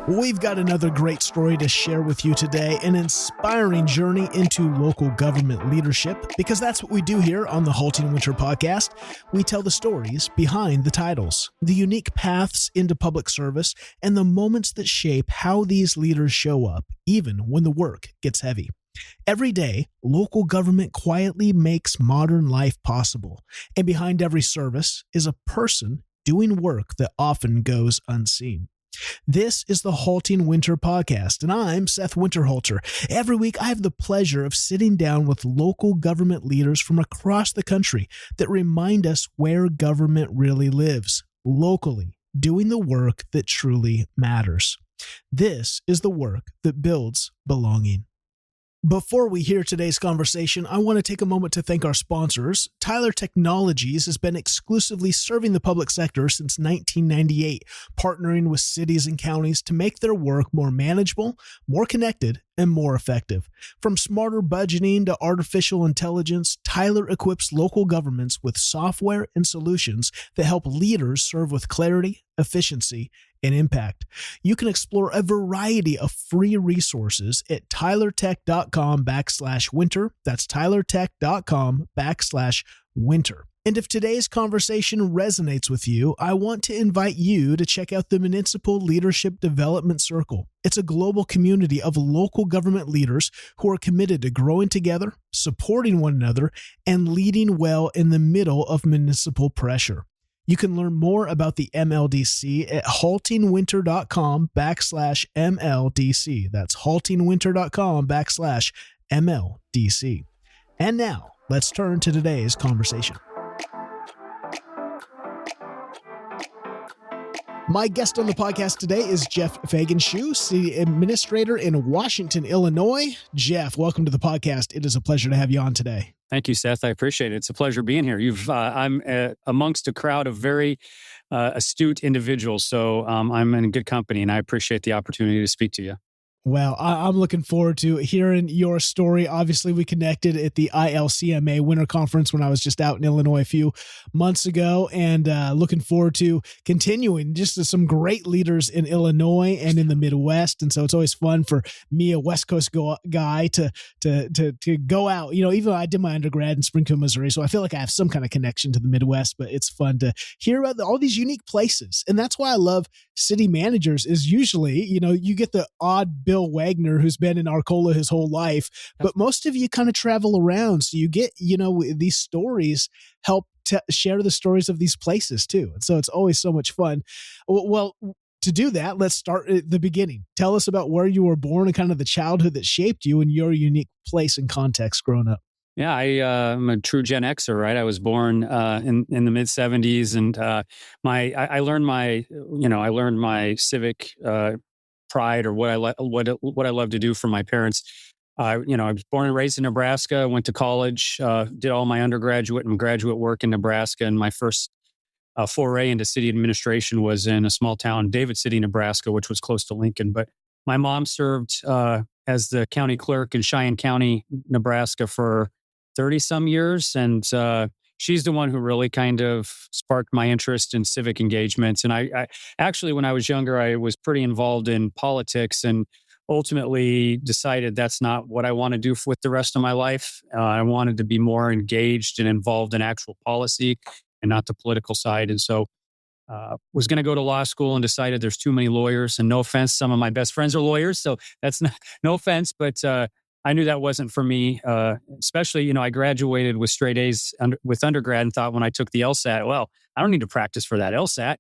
We've got another great story to share with you today, an inspiring journey into local government leadership, because that's what we do here on the HaltingWinter podcast. We tell the stories behind the titles, the unique paths into public service, and the moments that shape how these leaders show up, even when the work gets heavy. Every day, local government quietly makes modern life possible, and behind every service is a person doing work that often goes unseen. This is the HaltingWinter podcast, and I'm Seth Winterhalter. Every week, I have the pleasure of sitting down with local government leaders from across the country that remind us where government really lives, locally, doing the work that truly matters. This is the work that builds belonging. Before we hear today's conversation, I want to take a moment to thank our sponsors. Tyler Technologies has been exclusively serving the public sector since 1998, partnering with cities and counties to make their work more manageable, more connected, and more effective. From smarter budgeting to artificial intelligence, Tyler equips local governments with software and solutions that help leaders serve with clarity, efficiency, and impact. You can explore a variety of free resources at tylertech.com/winter. That's tylertech.com/winter. And if today's conversation resonates with you, I want to invite you to check out the Municipal Leadership Development Circle. It's a global community of local government leaders who are committed to growing together, supporting one another, and leading well in the middle of municipal pressure. You can learn more about the MLDC at haltingwinter.com/MLDC. That's haltingwinter.com/MLDC. And now, let's turn to today's conversation. My guest on the podcast today is Jeff Fiegenschuh, City Administrator in Washington, Illinois. Jeff, welcome to the podcast. It is a pleasure to have you on today. Thank you, Seth. I appreciate it. It's a pleasure being here. I'm amongst a crowd of very astute individuals, so I'm in good company, and I appreciate the opportunity to speak to you. Well, I'm looking forward to hearing your story. Obviously, we connected at the ILCMA Winter Conference when I was just out in Illinois a few months ago, and looking forward to continuing just some great leaders in Illinois and in the Midwest. And so it's always fun for me, a West Coast guy, to go out. You know, even though I did my undergrad in Springfield, Missouri, so I feel like I have some kind of connection to the Midwest. But it's fun to hear about all these unique places, and that's why I love city managers. Is usually, you know, you get the odd Bill Wagner who's been in Arcola his whole life, but most of you kind of travel around. So you get, you know, these stories help share the stories of these places too. And so it's always so much fun. Well, to do that, let's start at the beginning. Tell us about where you were born and kind of the childhood that shaped you and your unique place and context growing up. Yeah, I'm a true Gen Xer, right? I was born in the mid '70s, and I learned my civic pride, or what I love to do from my parents. I was born and raised in Nebraska. Went to college, did all my undergraduate and graduate work in Nebraska, and my first foray into city administration was in a small town, David City, Nebraska, which was close to Lincoln. But my mom served as the county clerk in Cheyenne County, Nebraska, for 30-some years, and she's the one who really kind of sparked my interest in civic engagements. And I actually, when I was younger, I was pretty involved in politics, and ultimately decided that's not what I want to do with the rest of my life. I wanted to be more engaged and involved in actual policy and not the political side. And so was going to go to law school and decided there's too many lawyers. And no offense, some of my best friends are lawyers, so that's no offense, but I knew that wasn't for me, especially, I graduated with straight A's with undergrad and thought when I took the LSAT, well, I don't need to practice for that LSAT.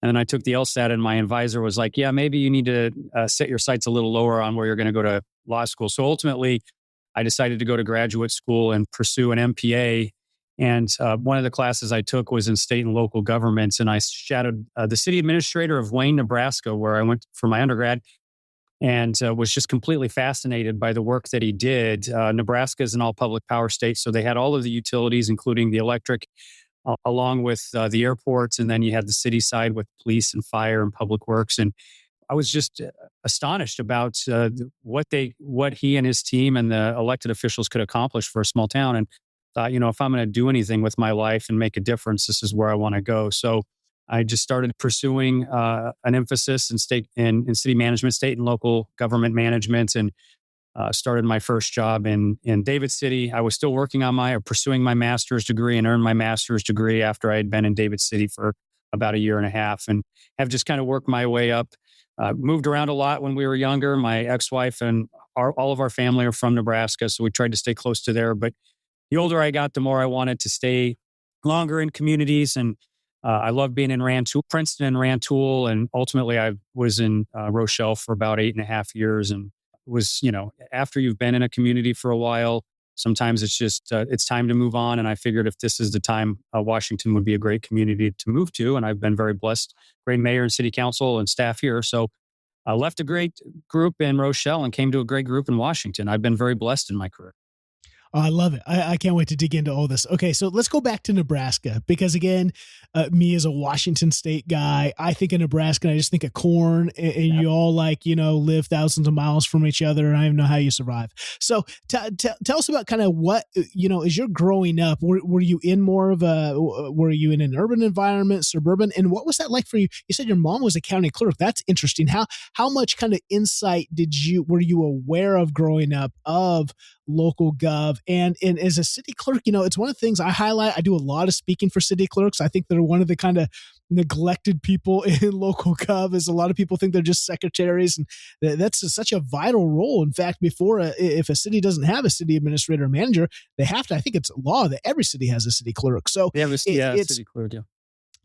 And then I took the LSAT and my advisor was like, yeah, maybe you need to set your sights a little lower on where you're going to go to law school. So ultimately, I decided to go to graduate school and pursue an MPA. And one of the classes I took was in state and local governments. And I shadowed the city administrator of Wayne, Nebraska, where I went for my undergrad. And was just completely fascinated by the work that he did. Nebraska is an all-public power state, so they had all of the utilities, including the electric, along with the airports, and then you had the city side with police and fire and public works. And I was just astonished about what he and his team and the elected officials could accomplish for a small town. And thought, if I'm going to do anything with my life and make a difference, this is where I want to go. So I just started pursuing an emphasis in city management, state and local government management, and started my first job in David City. I was still working on pursuing my master's degree, and earned my master's degree after I had been in David City for about a year and a half, and have just kind of worked my way up. Moved around a lot when we were younger. My ex-wife and all of our family are from Nebraska, so we tried to stay close to there. But the older I got, the more I wanted to stay longer in communities. And I love being in Princeton and Rantoul. And ultimately, I was in Rochelle for about 8.5 years. And was, after you've been in a community for a while, sometimes it's just, it's time to move on. And I figured if this is the time, Washington would be a great community to move to. And I've been very blessed, great mayor and city council and staff here. So I left a great group in Rochelle and came to a great group in Washington. I've been very blessed in my career. Oh, I love it. I can't wait to dig into all this. Okay, so let's go back to Nebraska, because again, me as a Washington State guy, I think of Nebraska and I just think of corn, and you all live thousands of miles from each other, and I don't know how you survive. So tell us about kind of what, as you're growing up, were you in were you in an urban environment, suburban, and what was that like for you? You said your mom was a county clerk. That's interesting. How much kind of insight were you aware of growing up of local gov? And as a city clerk, it's one of the things I highlight. I do a lot of speaking for city clerks. I think they're one of the kind of neglected people in local gov, as a lot of people think they're just secretaries. And that's such a vital role. In fact, if a city doesn't have a city administrator or manager, they have to. I think it's law that every city has a city clerk. So it's city clerk, yeah.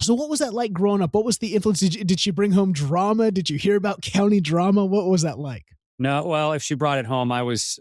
So what was that like growing up? What was the influence? Did she bring home drama? Did you hear about county drama? What was that like? No, well, if she brought it home, I was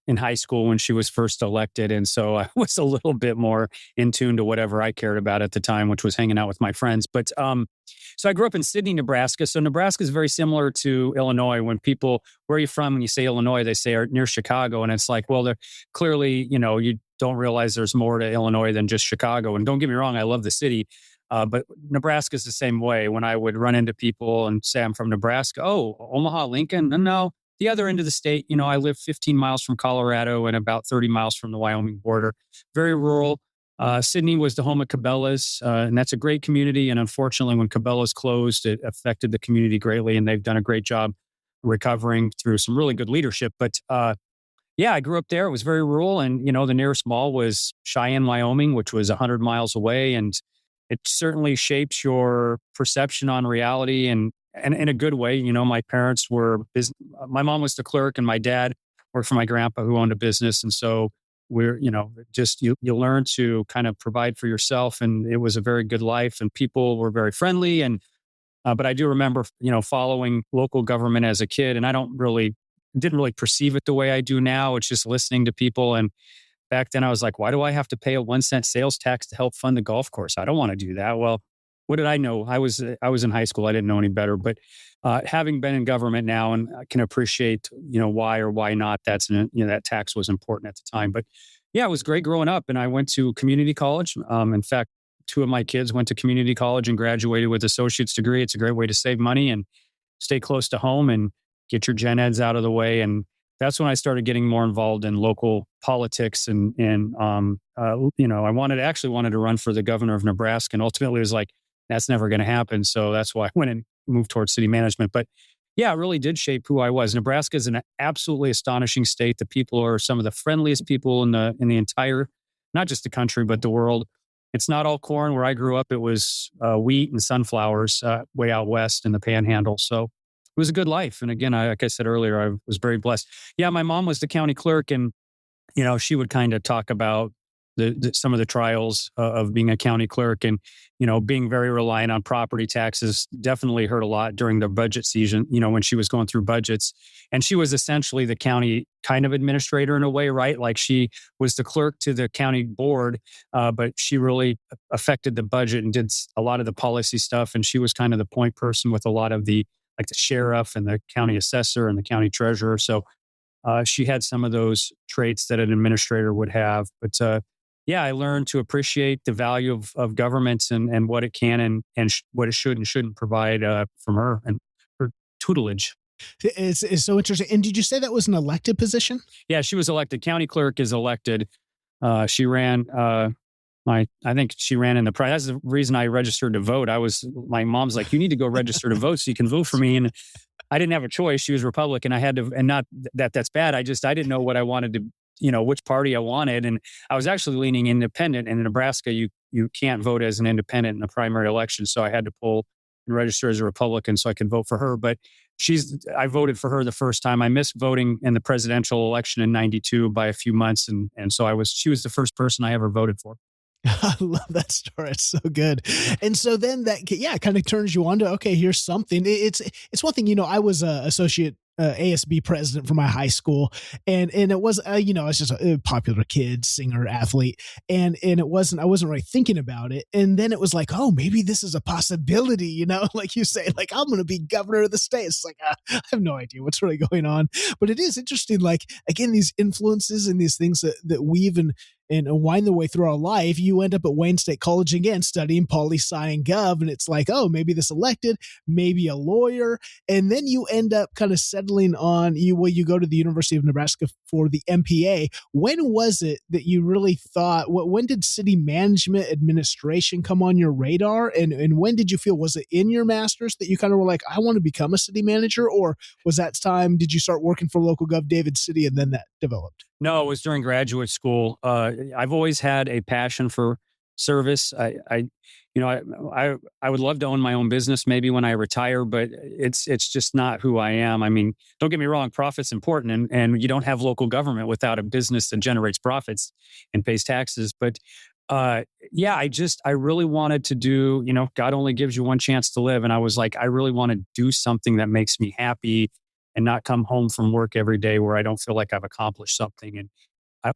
in high school when she was first elected. And so I was a little bit more in tune to whatever I cared about at the time, which was hanging out with my friends. But so I grew up in Sidney, Nebraska. So Nebraska is very similar to Illinois. When people, where are you from? When you say Illinois, they say are near Chicago. And it's like, well, they're clearly, you don't realize there's more to Illinois than just Chicago. And don't get me wrong, I love the city. But Nebraska is the same way. When I would run into people and say I'm from Nebraska, oh, Omaha, Lincoln? No, the other end of the state. I live 15 miles from Colorado and about 30 miles from the Wyoming border. Very rural. Sidney was the home of Cabela's, and that's a great community. And unfortunately, when Cabela's closed, it affected the community greatly, and they've done a great job recovering through some really good leadership. But I grew up there. It was very rural, and the nearest mall was Cheyenne, Wyoming, which was 100 miles away, and it certainly shapes your perception on reality, and in a good way. My parents were my mom was the clerk, and my dad worked for my grandpa, who owned a business. And so we're, just you learn to kind of provide for yourself, and it was a very good life, and people were very friendly. And but I do remember, following local government as a kid, and I didn't really perceive it the way I do now. It's just listening to people. And back then I was like, why do I have to pay a 1-cent sales tax to help fund the golf course? I don't want to do that. Well, what did I know? I was in high school. I didn't know any better. But having been in government now, and I can appreciate, why or why not that tax was important at the time. But yeah, it was great growing up. And I went to community college. In fact, 2 of my kids went to community college and graduated with associate's degree. It's a great way to save money and stay close to home and get your gen eds out of the way. And that's when I started getting more involved in local politics. And I wanted to run for the governor of Nebraska, and ultimately was like, that's never going to happen. So that's why I went and moved towards city management. But yeah, it really did shape who I was. Nebraska is an absolutely astonishing state. The people are some of the friendliest people in the entire, not just the country, but the world. It's not all corn. Where I grew up, it was wheat and sunflowers way out west in the Panhandle. So it was a good life. And again, like I said earlier, I was very blessed. Yeah, my mom was the county clerk, and she would kind of talk about some of the trials of being a county clerk, and being very reliant on property taxes. Definitely hurt a lot during the budget season, when she was going through budgets. And she was essentially the county kind of administrator in a way, right? Like she was the clerk to the county board, but she really affected the budget and did a lot of the policy stuff. And she was kind of the point person with a lot of the sheriff and the county assessor and the county treasurer. So she had some of those traits that an administrator would have. But I learned to appreciate the value of government and what it can and what it should and shouldn't provide from her and her tutelage. It's so interesting. And did you say that was an elected position? Yeah, she was elected. County clerk is elected. She ran I think she ran in the pride. That's the reason I registered to vote. My mom's like, you need to go register to vote so you can vote for me. And I didn't have a choice. She was Republican. I had to, and not that that's bad. I didn't know what I wanted to, which party I wanted. And I was actually leaning independent. And in Nebraska, you can't vote as an independent in a primary election. So I had to pull and register as a Republican so I could vote for her. But I voted for her the first time. I missed voting in the presidential election in '92 by a few months. And so she was the first person I ever voted for. I love that story. It's so good. And so then that, kind of turns you on to, okay, here's something. It's one thing, I was a associate ASB president for my high school. And it was, I was just a popular kid, singer, athlete. And I wasn't really thinking about it. And then it was like, oh, maybe this is a possibility, like you say, like, I'm going to be governor of the state. It's like, I have no idea what's really going on, but it is interesting. Like, again, these influences and these things that weave and wind their way through our life. You end up at Wayne State College again, studying poli-sci and gov. And it's like, oh, maybe this elected, maybe a lawyer. And then you end up kind of settling on you go to the University of Nebraska for the MPA. When was it that you really thought, when did city management administration come on your radar? And when did you feel, was it in your master's that you kind of were like, I want to become a city manager? Or was that time, did you start working for local gov David City and then that developed? No, it was during graduate school. I've always had a passion for service. I would love to own my own business maybe when I retire, but it's just not who I am. I mean, don't get me wrong, profit's important, and you don't have local government without a business that generates profits and pays taxes. But I really wanted to do, God only gives you one chance to live. And I was like, I really want to do something that makes me happy and not come home from work every day where I don't feel like I've accomplished something. And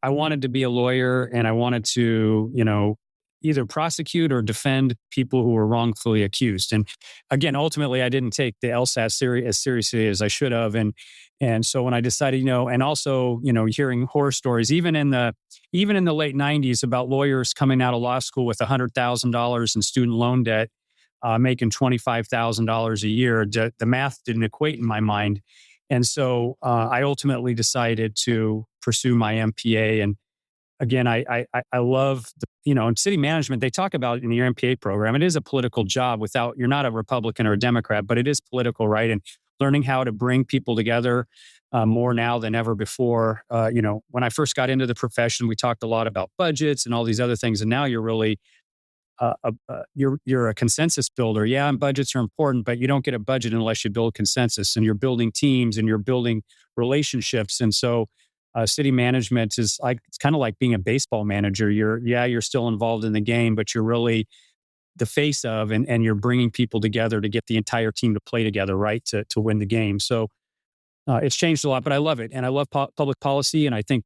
I wanted to be a lawyer, and I wanted to, either prosecute or defend people who were wrongfully accused. And again, ultimately, I didn't take the LSAT as seriously as I should have. And so when I decided, and also, hearing horror stories, even in the late '90s about lawyers coming out of law school with $100,000 in student loan debt, making $25,000 a year, the math didn't equate in my mind. And so I ultimately decided to pursue my MPA. And again, I love, in city management, they talk about in your MPA program, it is a political job you're not a Republican or a Democrat, but it is political, right? And learning how to bring people together more now than ever before. When I first got into the profession, we talked a lot about budgets and all these other things. And now you're really you're a consensus builder. Yeah, and budgets are important, but you don't get a budget unless you build consensus, and you're building teams and you're building relationships. And so city management it's kind of like being a baseball manager. You're still involved in the game, but you're really the face of, and you're bringing people together to get the entire team to play together, right? To win the game. So it's changed a lot, but I love it. And I love public policy. And I think,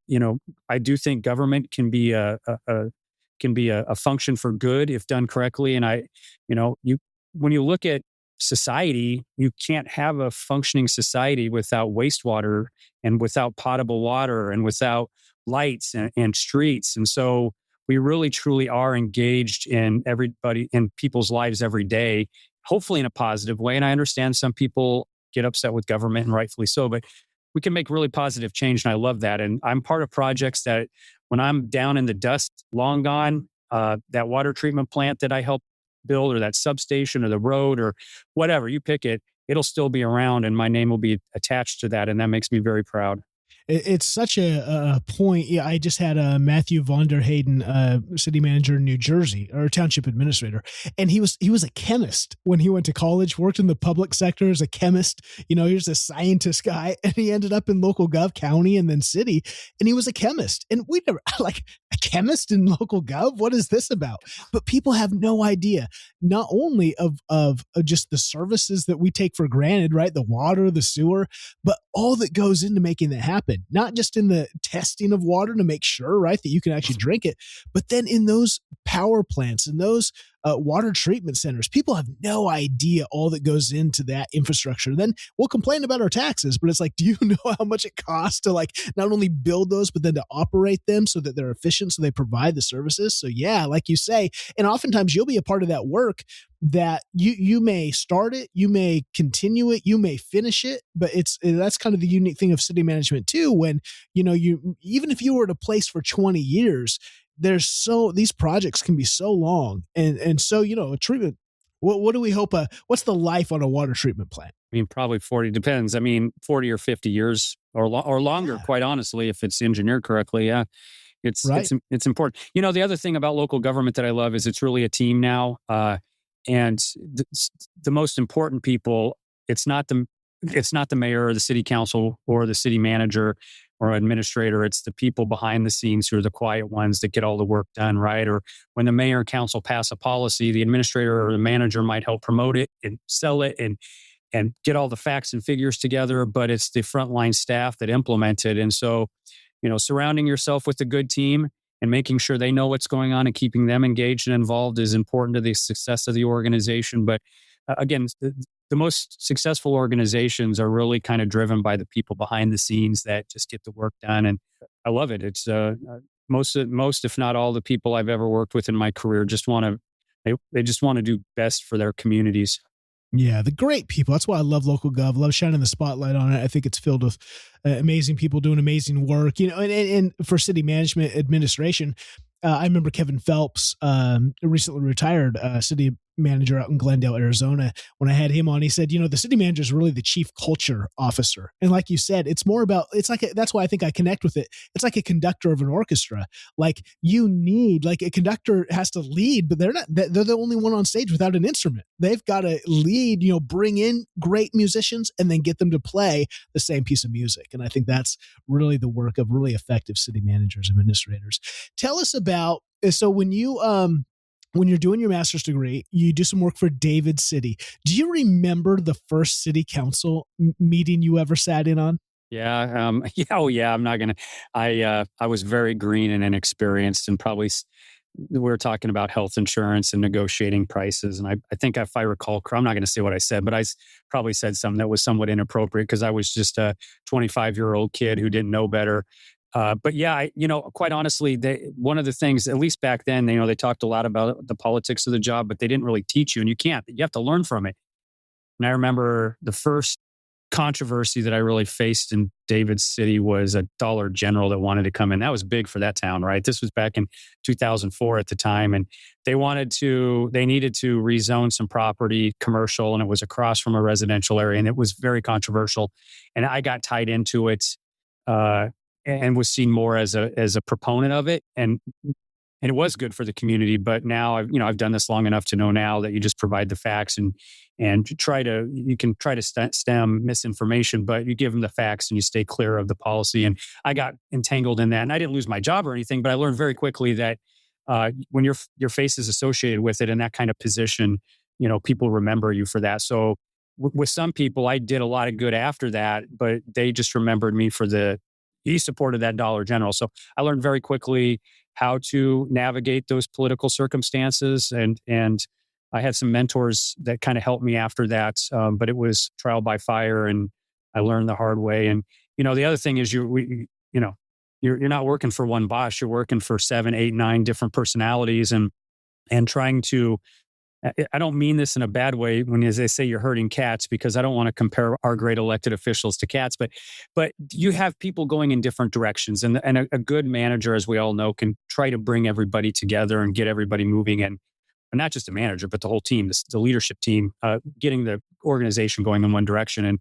I do think government can be a function for good if done correctly. And when you look at society, you can't have a functioning society without wastewater and without potable water and without lights and streets. And so we really truly are engaged in people's lives every day, hopefully in a positive way. And I understand some people get upset with government, and rightfully so, but we can make really positive change. And I love that. And I'm part of projects that when I'm down in the dust, long gone, that water treatment plant that I helped build, or that substation, or the road, or whatever, you pick it, it'll still be around, and my name will be attached to that. And that makes me very proud. It's such a point. Yeah, I just had Matthew von der Hayden, city manager in New Jersey, or township administrator, and he was a chemist when he went to college. Worked in the public sector as a chemist. He was a scientist guy, and he ended up in local gov, county, and then city. And he was a chemist, and we never like a chemist in local gov. What is this about? But people have no idea, not only of just the services that we take for granted, right? The water, the sewer, but all that goes into making that happen. Not just in the testing of water to make sure, right, that you can actually drink it, but then in those power plants and those water treatment centers. People have no idea all that goes into that infrastructure. Then we'll complain about our taxes, but it's like, do you know how much it costs to not only build those, but then to operate them so that they're efficient, so they provide the services? So yeah, like you say, and oftentimes you'll be a part of that work that you may start it, you may continue it, you may finish it, but that's kind of the unique thing of city management too. When you even if you were at a place for 20 years, these projects can be so long, and so, a treatment. What do we hope? What's the life on a water treatment plant? I mean, probably 40, depends. I mean, 40 or 50 years or longer, Yeah. quite honestly, if it's engineered correctly. Yeah. Right. It's important. The other thing about local government that I love is it's really a team now. And the most important people, it's not the it's not the mayor or the city council or the city manager or administrator. It's the people behind the scenes who are the quiet ones that get all the work done, right? Or when the mayor and council pass a policy, the administrator or the manager might help promote it and sell it and get all the facts and figures together, but it's the frontline staff that implement it. And so, surrounding yourself with a good team and making sure they know what's going on and keeping them engaged and involved is important to the success of the organization. But again, the most successful organizations are really kind of driven by the people behind the scenes that just get the work done. And I love it. It's most, if not all, the people I've ever worked with in my career just want to they just want to do best for their communities. Yeah, the great people. That's why I love local gov. Love shining the spotlight on it. I think it's filled with amazing people doing amazing work. And for city management administration, I remember Kevin Phelps, recently retired city manager out in Glendale, Arizona. When I had him on, he said, the city manager is really the chief culture officer. And like you said, it's more about, that's why I think I connect with it. It's like a conductor of an orchestra. Like a conductor has to lead, but they're the only one on stage without an instrument. They've got to lead, bring in great musicians and then get them to play the same piece of music. And I think that's really the work of really effective city managers, administrators. Tell us about, so when you're doing your master's degree, you do some work for David City. Do you remember the first city council meeting you ever sat in on? Yeah. Yeah. Oh, yeah. I'm not gonna. I was very green and inexperienced, and probably we were talking about health insurance and negotiating prices. And I think if I recall, I'm not going to say what I said, but probably said something that was somewhat inappropriate because I was just a 25-year-old kid who didn't know better. But yeah, quite honestly, one of the things, at least back then, they talked a lot about the politics of the job, but they didn't really teach you, and you have to learn from it. And I remember the first controversy that I really faced in David City was a Dollar General that wanted to come in. That was big for that town, right? This was back in 2004 at the time. And they needed to rezone some property commercial, and it was across from a residential area. And it was very controversial. And I got tied into it, and was seen more as a proponent of it. And it was good for the community. But now I've done this long enough to know now that you just provide the facts and you can try to stem misinformation, but you give them the facts and you stay clear of the policy. And I got entangled in that, and I didn't lose my job or anything, but I learned very quickly that when your face is associated with it in that kind of position, people remember you for that. So with some people, I did a lot of good after that, but they just remembered me he supported that Dollar General. So I learned very quickly how to navigate those political circumstances. And I had some mentors that kind of helped me after that. But it was trial by fire, and I learned the hard way. And, the other thing is you're not working for one boss. You're working for 7, 8, 9 different personalities and trying to, I don't mean this in a bad way when, as they say, you're herding cats, because I don't want to compare our great elected officials to cats, but you have people going in different directions, and a good manager, as we all know, can try to bring everybody together and get everybody moving, and not just the manager, but the whole team, the leadership team, getting the organization going in one direction. And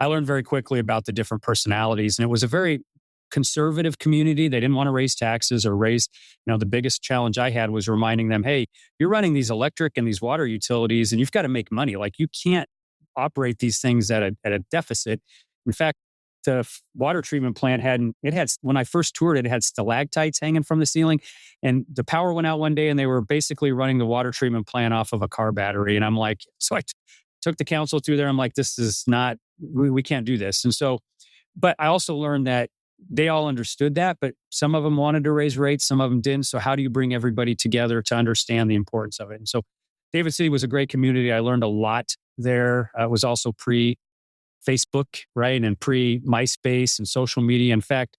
I learned very quickly about the different personalities, and it was a very conservative community. They didn't want to raise taxes or the biggest challenge I had was reminding them, hey, you're running these electric and these water utilities, and you've got to make money. Like, you can't operate these things at a deficit. In fact, the water treatment plant when I first toured it had stalactites hanging from the ceiling, and the power went out one day, and they were basically running the water treatment plant off of a car battery. And I'm like, so I took the council through there. I'm like, this is not, we can't do this. And so, but I also learned that they all understood that, but some of them wanted to raise rates, some of them didn't. So how do you bring everybody together to understand the importance of it? And so David City was a great community. I learned a lot there. It was also pre-Facebook, right? And pre-MySpace and social media. In fact,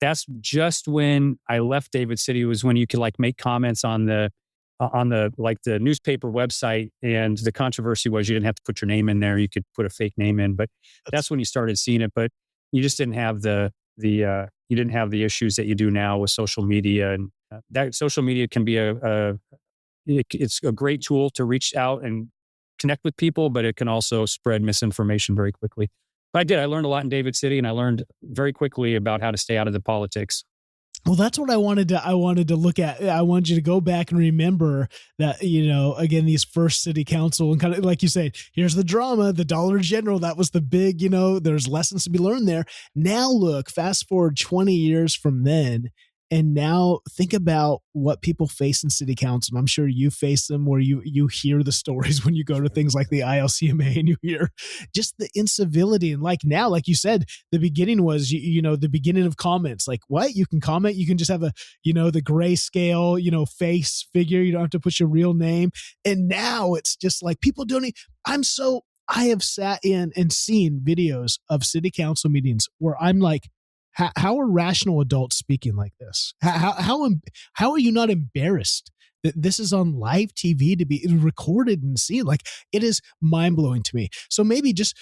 that's just when I left David City, was when you could make comments on the newspaper website. And the controversy was you didn't have to put your name in there. You could put a fake name in, but that's when you started seeing it. But you just didn't have the issues that you do now with social media and that social media can be it's a great tool to reach out and connect with people, but it can also spread misinformation very quickly. But I learned a lot in David City, and I learned very quickly about how to stay out of the politics. Well, that's what I wanted to look at. I wanted you to go back and remember that, again, these first city council, and kind of like you say, here's the drama, the Dollar General, that was the big, there's lessons to be learned there. Now look, fast forward 20 years from then, and now think about what people face in city council. And I'm sure you face them, where you hear the stories when you go to things like the ILCMA, and you hear just the incivility. And like now, like you said, the beginning was, the beginning of comments. Like, what? You can comment. You can just have the grayscale, face figure. You don't have to put your real name. And now it's just like people don't. I have sat in and seen videos of city council meetings where I'm like, how are rational adults speaking like this? How are you not embarrassed that this is on live TV to be recorded and seen? Like, it is mind blowing to me. So maybe just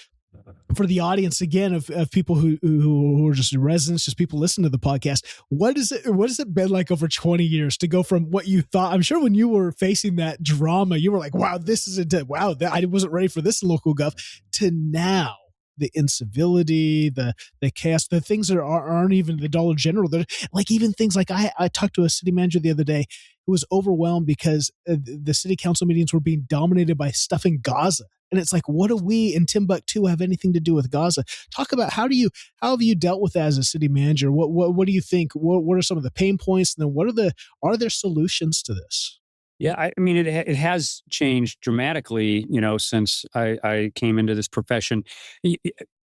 for the audience again of people who are just residents, just people listening to the podcast, what has it been like over 20 years to go from what you thought? I'm sure when you were facing that drama, you were like, wow, this is wow, I wasn't ready for this local gov, to now the incivility, the chaos, the things that aren't even the Dollar General. They're like, even things like I talked to a city manager the other day who was overwhelmed because the city council meetings were being dominated by stuff in Gaza. And it's like, what do we in Timbuktu have anything to do with Gaza? Talk about how have you dealt with that as a city manager? What do you think? What are some of the pain points? And then are there solutions to this? Yeah, I mean, it has changed dramatically, since I came into this profession.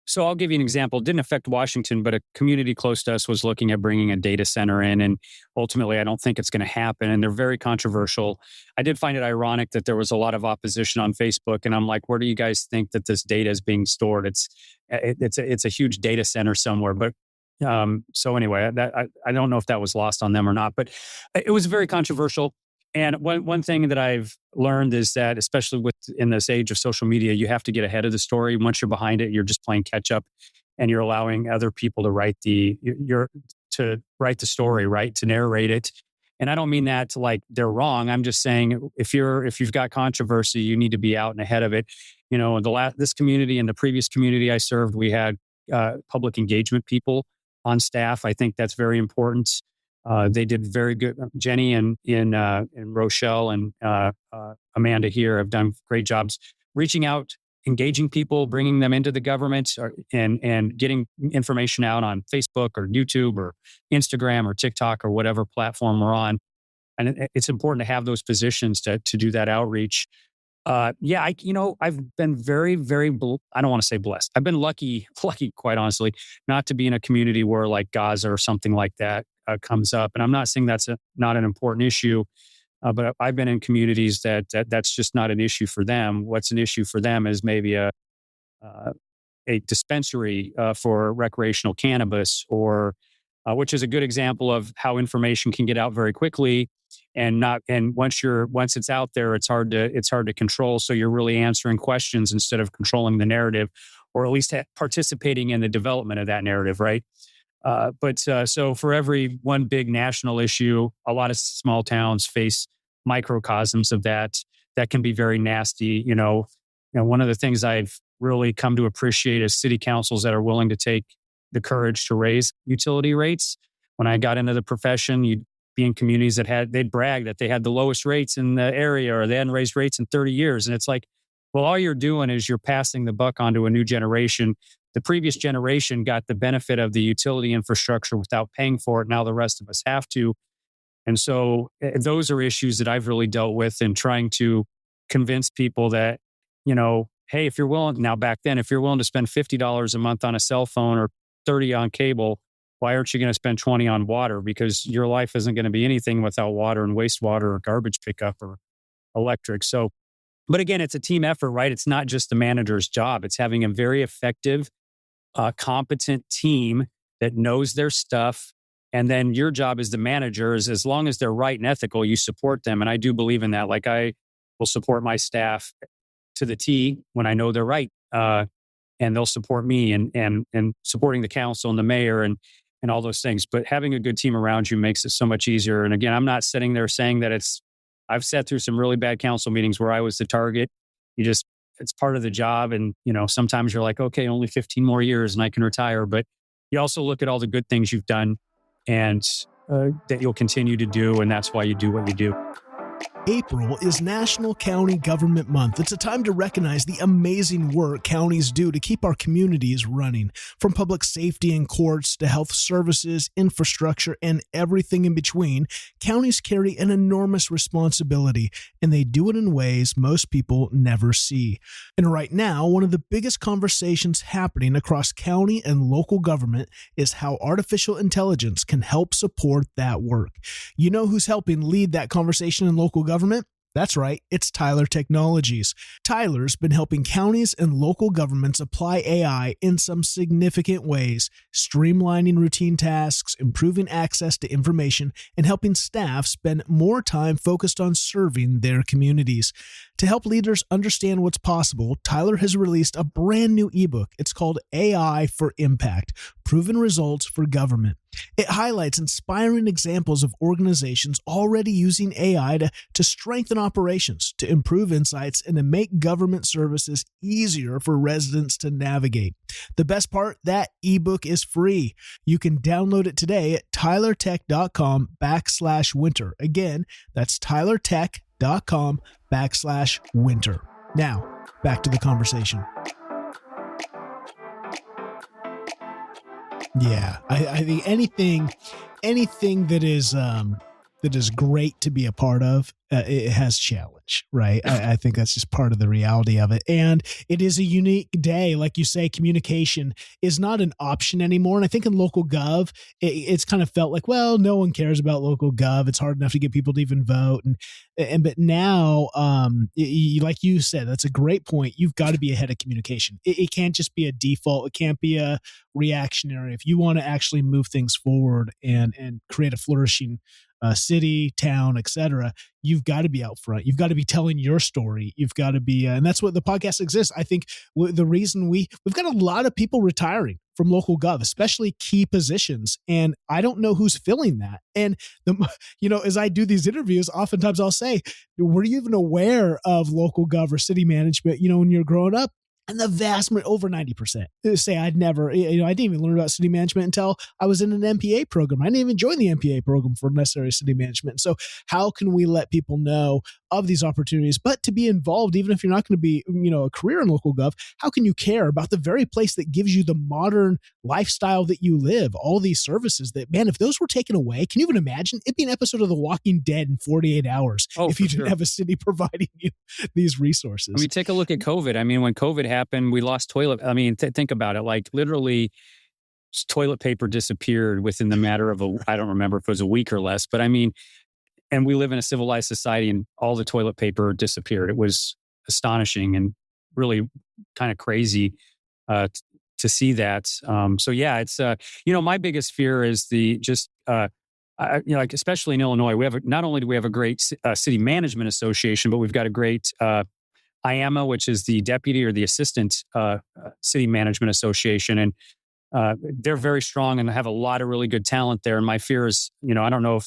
So I'll give you an example. It didn't affect Washington, but a community close to us was looking at bringing a data center in, and ultimately, I don't think it's going to happen. And they're very controversial. I did find it ironic that there was a lot of opposition on Facebook, and I'm like, where do you guys think that this data is being stored? It's a huge data center somewhere, but. So anyway, I don't know if that was lost on them or not, but it was very controversial. And one thing that I've learned is that, especially in this age of social media, you have to get ahead of the story. Once you're behind it, you're just playing catch up, and you're allowing other people to write the story, right? To narrate it. And I don't mean that to like they're wrong. I'm just saying if you've got controversy, you need to be out and ahead of it. This community and the previous community I served, we had public engagement people on staff. I think that's very important. They did very good. Jenny and Rochelle and Amanda here have done great jobs reaching out, engaging people, bringing them into the government, and getting information out on Facebook or YouTube or Instagram or TikTok or whatever platform we're on. And it's important to have those positions to do that outreach. I've been very, very, I don't want to say blessed. I've been lucky, quite honestly, not to be in a community where like Gaza or something like that comes up. And I'm not saying that's not an important issue, but I've been in communities that's just not an issue for them. What's an issue for them is maybe a dispensary for recreational cannabis, or which is a good example of how information can get out very quickly. And once it's out there, it's hard to control. So you're really answering questions instead of controlling the narrative, or at least participating in the development of that narrative, right? So for every one big national issue, a lot of small towns face microcosms of that can be very nasty. One of the things I've really come to appreciate is city councils that are willing to take the courage to raise utility rates. When I got into the profession, you'd be in communities they'd brag that they had the lowest rates in the area, or they hadn't raised rates in 30 years. And it's like, well, all you're doing is you're passing the buck onto a new generation. The previous generation got the benefit of the utility infrastructure without paying for it. Now the rest of us have to. And so those are issues that I've really dealt with in trying to convince people that, hey, if you're willing to spend $50 a month on a cell phone or $30 on cable, why aren't you going to spend $20 on water? Because your life isn't going to be anything without water and wastewater or garbage pickup or electric. So, but again, it's a team effort, right? It's not just the manager's job. It's having a very effective, competent team that knows their stuff. And then your job as the manager is, as long as they're right and ethical, you support them. And I do believe in that. Like, I will support my staff to the T when I know they're right. And they'll support me and supporting the council and the mayor. and all those things. But having a good team around you makes it so much easier. And again, I'm not sitting there saying that I've sat through some really bad council meetings where I was the target. It's part of the job. And, sometimes you're like, okay, only 15 more years and I can retire. But you also look at all the good things you've done and that you'll continue to do. And that's why you do what you do. April is National County Government Month. It's a time to recognize the amazing work counties do to keep our communities running. From public safety and courts to health services, infrastructure, and everything in between, counties carry an enormous responsibility, and they do it in ways most people never see. And right now, one of the biggest conversations happening across county and local government is how artificial intelligence can help support that work. You know who's helping lead that conversation in local government? That's right, it's Tyler Technologies. Tyler's been helping counties and local governments apply AI in some significant ways, streamlining routine tasks, improving access to information, and helping staff spend more time focused on serving their communities. To help leaders understand what's possible, Tyler has released a brand new ebook. It's called AI for Impact: Proven Results for Government. It highlights inspiring examples of organizations already using AI to strengthen operations, to improve insights, and to make government services easier for residents to navigate. The best part, that ebook is free. You can download it today at tylertech.com/winter. Again, that's tylertech.com/winter. Now, back to the conversation. Yeah, I think anything that is great to be a part of, it has challenge, right? I think that's just part of the reality of it. And it is a unique day. Like you say, communication is not an option anymore. And I think in local gov, it's kind of felt like, well, no one cares about local gov. It's hard enough to get people to even vote. But now, like you said, that's a great point. You've got to be ahead of communication. It can't just be a default. It can't be a reactionary. If you want to actually move things forward and create a flourishing city, town, etc., you've got to be out front. You've got to be telling your story. You've got to be, and that's what the podcast exists. I think the reason we've got a lot of people retiring from local gov, especially key positions, and I don't know who's filling that. And as I do these interviews, oftentimes I'll say, "Were you even aware of local gov or city management? When you're growing up?" And the vast majority, over 90%, say I'd never, I didn't even learn about city management until I was in an MPA program. I didn't even join the MPA program for necessary city management. So how can we let people know of these opportunities, but to be involved, even if you're not going to be, a career in local gov, how can you care about the very place that gives you the modern lifestyle that you live, all these services that, man, if those were taken away, can you even imagine? It'd be an episode of The Walking Dead in 48 hours if you didn't have a city providing you these resources. I mean, take a look at COVID. I mean, when COVID happened, we lost toilet. I mean, think about it. Like literally toilet paper disappeared within the matter of I don't remember if it was a week or less, but I mean, and we live in a civilized society and all the toilet paper disappeared. It was astonishing and really kind of crazy to see that. So yeah, it's, my biggest fear is like especially in Illinois, not only do we have a great city management association, but we've got a great IAMA, which is the deputy or the assistant city management association. And they're very strong and have a lot of really good talent there. And my fear is, I don't know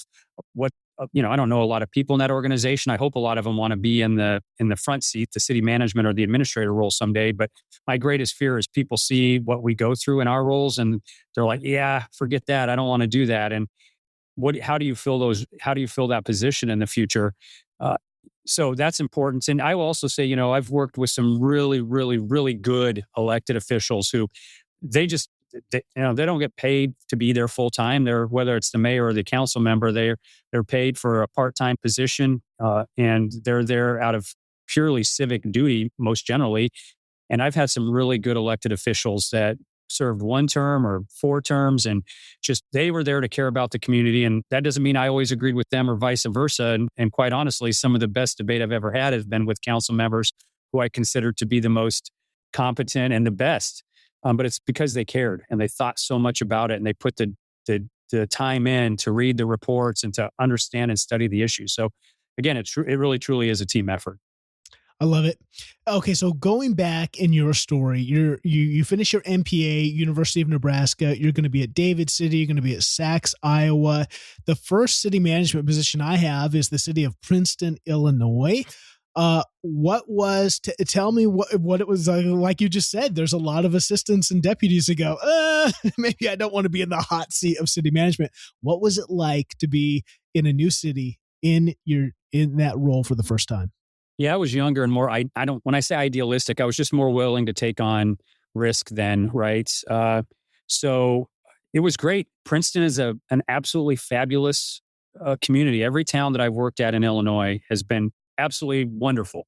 I don't know a lot of people in that organization. I hope a lot of them want to be in the front seat, the city management or the administrator role someday. But my greatest fear is people see what we go through in our roles and they're like, yeah, forget that. I don't want to do that. And how do you fill that position in the future? So that's important. And I will also say, I've worked with some really, really, really good elected officials who they don't get paid to be there full time. Whether it's the mayor or the council member, they're paid for a part-time position, and they're there out of purely civic duty, most generally. And I've had some really good elected officials that served 1 term or 4 terms, and just they were there to care about the community. And that doesn't mean I always agreed with them or vice versa. And quite honestly, some of the best debate I've ever had has been with council members who I consider to be the most competent and the best. But it's because they cared and they thought so much about it, and they put the time in to read the reports and to understand and study the issues. So again, it really truly is a team effort. I love it. Okay, so going back in your story, you finish your MPA, University of Nebraska. You're going to be at David City. You're going to be at Sax, Iowa. The first city management position I have is the city of Princeton, Illinois. Tell me what it was like you just said, there's a lot of assistants and deputies that go, maybe I don't want to be in the hot seat of city management. What was it like to be in a new city in that role for the first time? Yeah, I was younger and more, I don't, when I say idealistic, I was just more willing to take on risk then, right? So it was great. Princeton is an absolutely fabulous community. Every town that I've worked at in Illinois has been absolutely wonderful.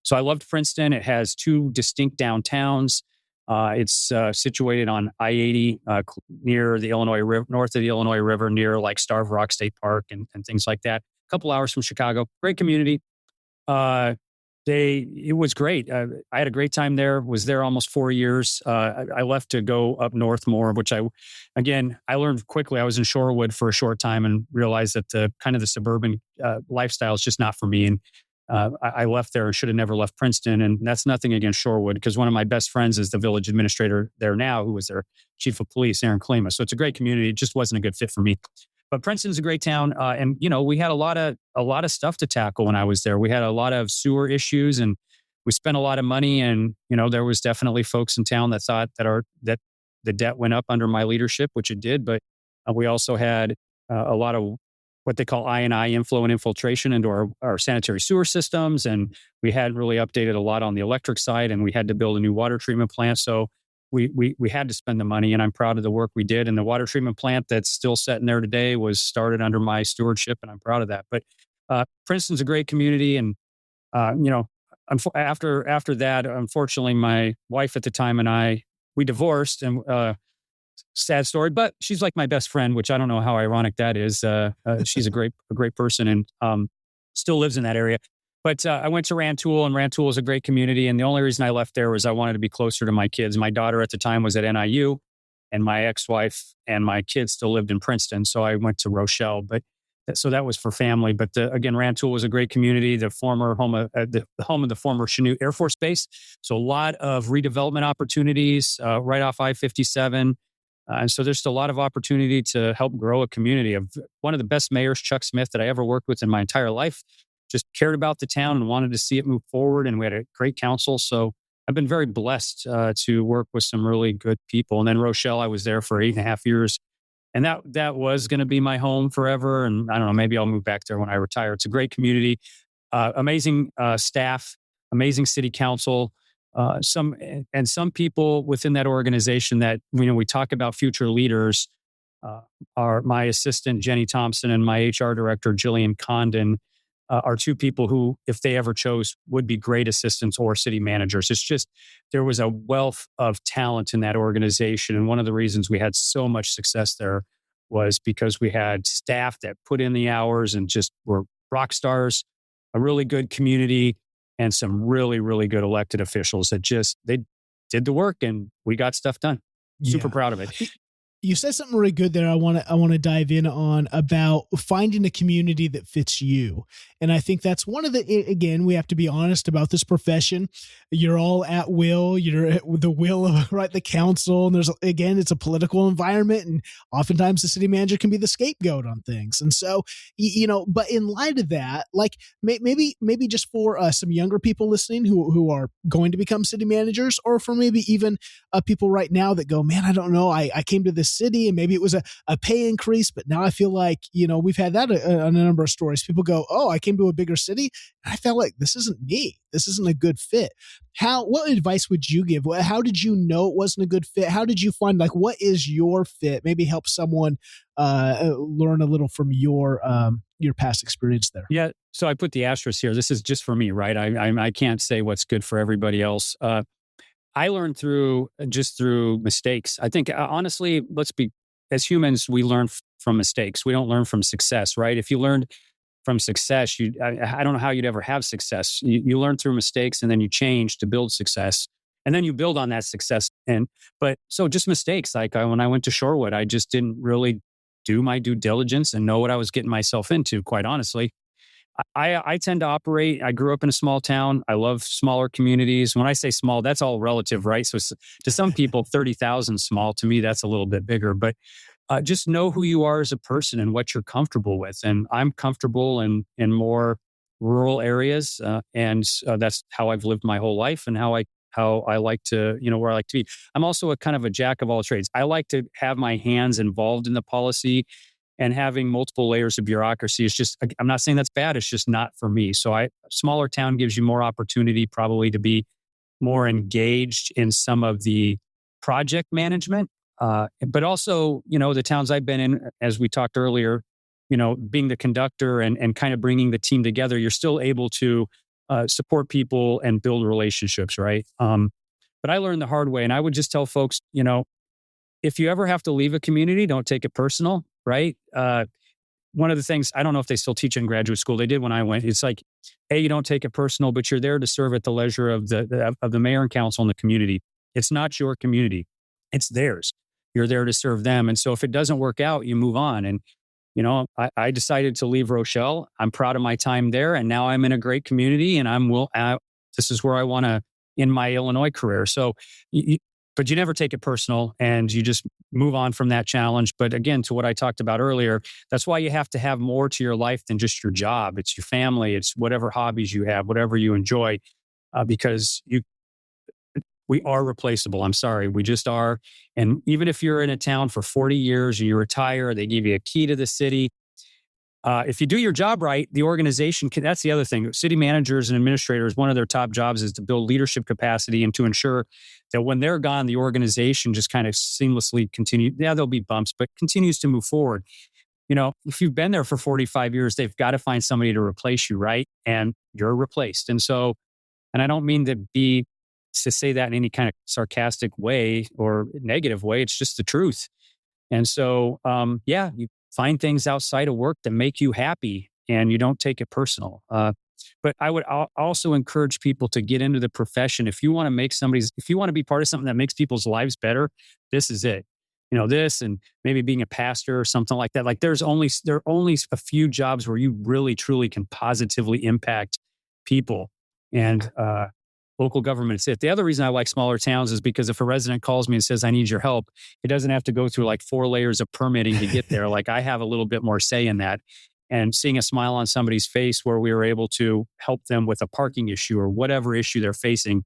So I loved Princeton. It has two distinct downtowns. It's situated on I-80 near the Illinois River, north of the Illinois River, near like Starved Rock State Park and things like that. A couple hours from Chicago. Great community. Uh, it was great. I had a great time there. Was there almost 4 years. I left to go up north more, which I learned quickly. I was in Shorewood for a short time and realized that the kind of the suburban lifestyle is just not for me. And I left there and should have never left Princeton. And that's nothing against Shorewood, because one of my best friends is the village administrator there now, who was their chief of police, Aaron Klima. So it's a great community. It just wasn't a good fit for me. But Princeton's a great town, and we had a lot of stuff to tackle when I was there. We had a lot of sewer issues, and we spent a lot of money. And there was definitely folks in town that thought that the debt went up under my leadership, which it did. But we also had a lot of what they call I&I, inflow and infiltration, into our sanitary sewer systems, and we hadn't really updated a lot on the electric side, and we had to build a new water treatment plant. So we had to spend the money, and I'm proud of the work we did. And the water treatment plant that's still sitting there today was started under my stewardship, and I'm proud of that. But Princeton's a great community, and after that, unfortunately, my wife at the time and we divorced, and sad story. But she's like my best friend, which I don't know how ironic that is. She's a great person, and still lives in that area. But I went to Rantoul, and Rantoul is a great community. And the only reason I left there was I wanted to be closer to my kids. My daughter at the time was at NIU, and my ex-wife and my kids still lived in Princeton. So I went to Rochelle. So that was for family. But again, Rantoul was a great community, the former home of the former Chanute Air Force Base. So a lot of redevelopment opportunities right off I-57. And so there's a lot of opportunity to help grow a community. Of one of the best mayors, Chuck Smith, that I ever worked with in my entire life, just cared about the town and wanted to see it move forward. And we had a great council. So I've been very blessed to work with some really good people. And then Rochelle, I was there for 8.5 years. And that was going to be my home forever. And I don't know, maybe I'll move back there when I retire. It's a great community, amazing staff, amazing city council. Some people within that organization that, we talk about future leaders, are my assistant, Jenny Thompson, and my HR director, Jillian Condon, are two people who, if they ever chose, would be great assistants or city managers. It's just, there was a wealth of talent in that organization. And one of the reasons we had so much success there was because we had staff that put in the hours and just were rock stars, a really good community, and some really, really good elected officials that they did the work, and we got stuff done. Super proud of it. You said something really good there. I want to dive in on about finding a community that fits you. And I think that's one of again, we have to be honest about this profession. You're all at will. You're at the will of the council. And it's a political environment. And oftentimes the city manager can be the scapegoat on things. And so, but in light of that, like maybe just for some younger people listening who are going to become city managers, or for maybe even people right now that go, man, I don't know. I came to this city and maybe it was a pay increase, but now I feel like, we've had that on a number of stories. People go, oh, I came to a bigger city and I felt like this isn't me. This isn't a good fit. What advice would you give? How did you know it wasn't a good fit? How did you find, what is your fit? Maybe help someone learn a little from your past experience there. Yeah. So I put the asterisk here. This is just for me, right? I can't say what's good for everybody else. I learned through mistakes. I think, honestly, as humans, we learn from mistakes. We don't learn from success, right? If you learned from success, I don't know how you'd ever have success. You learn through mistakes, and then you change to build success, and then you build on that success. So just mistakes. Like when I went to Shorewood, I just didn't really do my due diligence and know what I was getting myself into, quite honestly. I tend to operate. I grew up in a small town. I love smaller communities. When I say small, that's all relative, right? So to some people, 30,000 small. To me, that's a little bit bigger. But just know who you are as a person and what you're comfortable with. And I'm comfortable in more rural areas, and that's how I've lived my whole life, and how I like to, where I like to be. I'm also a kind of a jack of all trades. I like to have my hands involved in the policy, and having multiple layers of bureaucracy is just, I'm not saying that's bad. It's just not for me. So smaller town gives you more opportunity probably to be more engaged in some of the project management. But also, the towns I've been in, as we talked earlier, being the conductor and kind of bringing the team together, you're still able to support people and build relationships, right? But I learned the hard way. And I would just tell folks, if you ever have to leave a community, don't take it personal, right? One of the things, I don't know if they still teach in graduate school. They did when I went. It's like, hey, you don't take it personal, but you're there to serve at the leisure of the mayor and council and the community. It's not your community. It's theirs. You're there to serve them. And so if it doesn't work out, you move on. And, I decided to leave Rochelle. I'm proud of my time there. And now I'm in a great community, and this is where I want to end my Illinois career. So, but you never take it personal, and you just move on from that challenge. But again, to what I talked about earlier, that's why you have to have more to your life than just your job. It's your family. It's whatever hobbies you have, whatever you enjoy, because we are replaceable. I'm sorry. We just are. And even if you're in a town for 40 years or you retire, they give you a key to the city. If you do your job right, the organization that's the other thing. City managers and administrators, one of their top jobs is to build leadership capacity and to ensure that when they're gone, the organization just kind of seamlessly continue. Yeah, there'll be bumps, but continues to move forward. If you've been there for 45 years, they've got to find somebody to replace you, right? And you're replaced. And I don't mean to say that in any kind of sarcastic way or negative way. It's just the truth. And so, you find things outside of work that make you happy, and you don't take it personal. But I would also encourage people to get into the profession. If you want to be part of something that makes people's lives better, this is it. This, and maybe being a pastor or something like that. Like there are only a few jobs where you really, truly can positively impact people. And, local government is it. The other reason I like smaller towns is because if a resident calls me and says, I need your help, it doesn't have to go through like 4 layers of permitting to get there. Like I have a little bit more say in that. And seeing a smile on somebody's face where we were able to help them with a parking issue or whatever issue they're facing,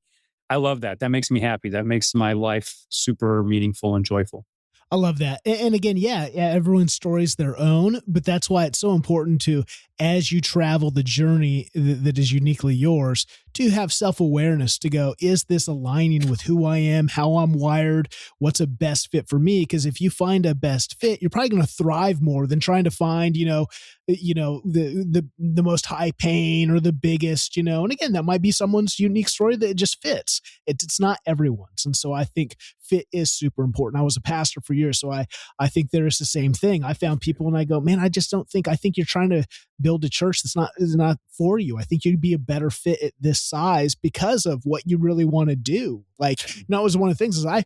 I love that. That makes me happy. That makes my life super meaningful and joyful. I love that. And again, everyone's story is their own, but that's why it's so important to, as you travel the journey that is uniquely yours, to have self-awareness to go, is this aligning with who I am, how I'm wired, what's a best fit for me? Because if you find a best fit, you're probably going to thrive more than trying to find, the most high paying or the biggest, and again, that might be someone's unique story that just fits. It's not everyone's. And so I think fit is super important. I was a pastor for years, so I think there is the same thing. I found people and I go, man, I think you're trying to build a church that's not for you. I think you'd be a better fit at this size because of what you really want to do. Like, it was one of the things is I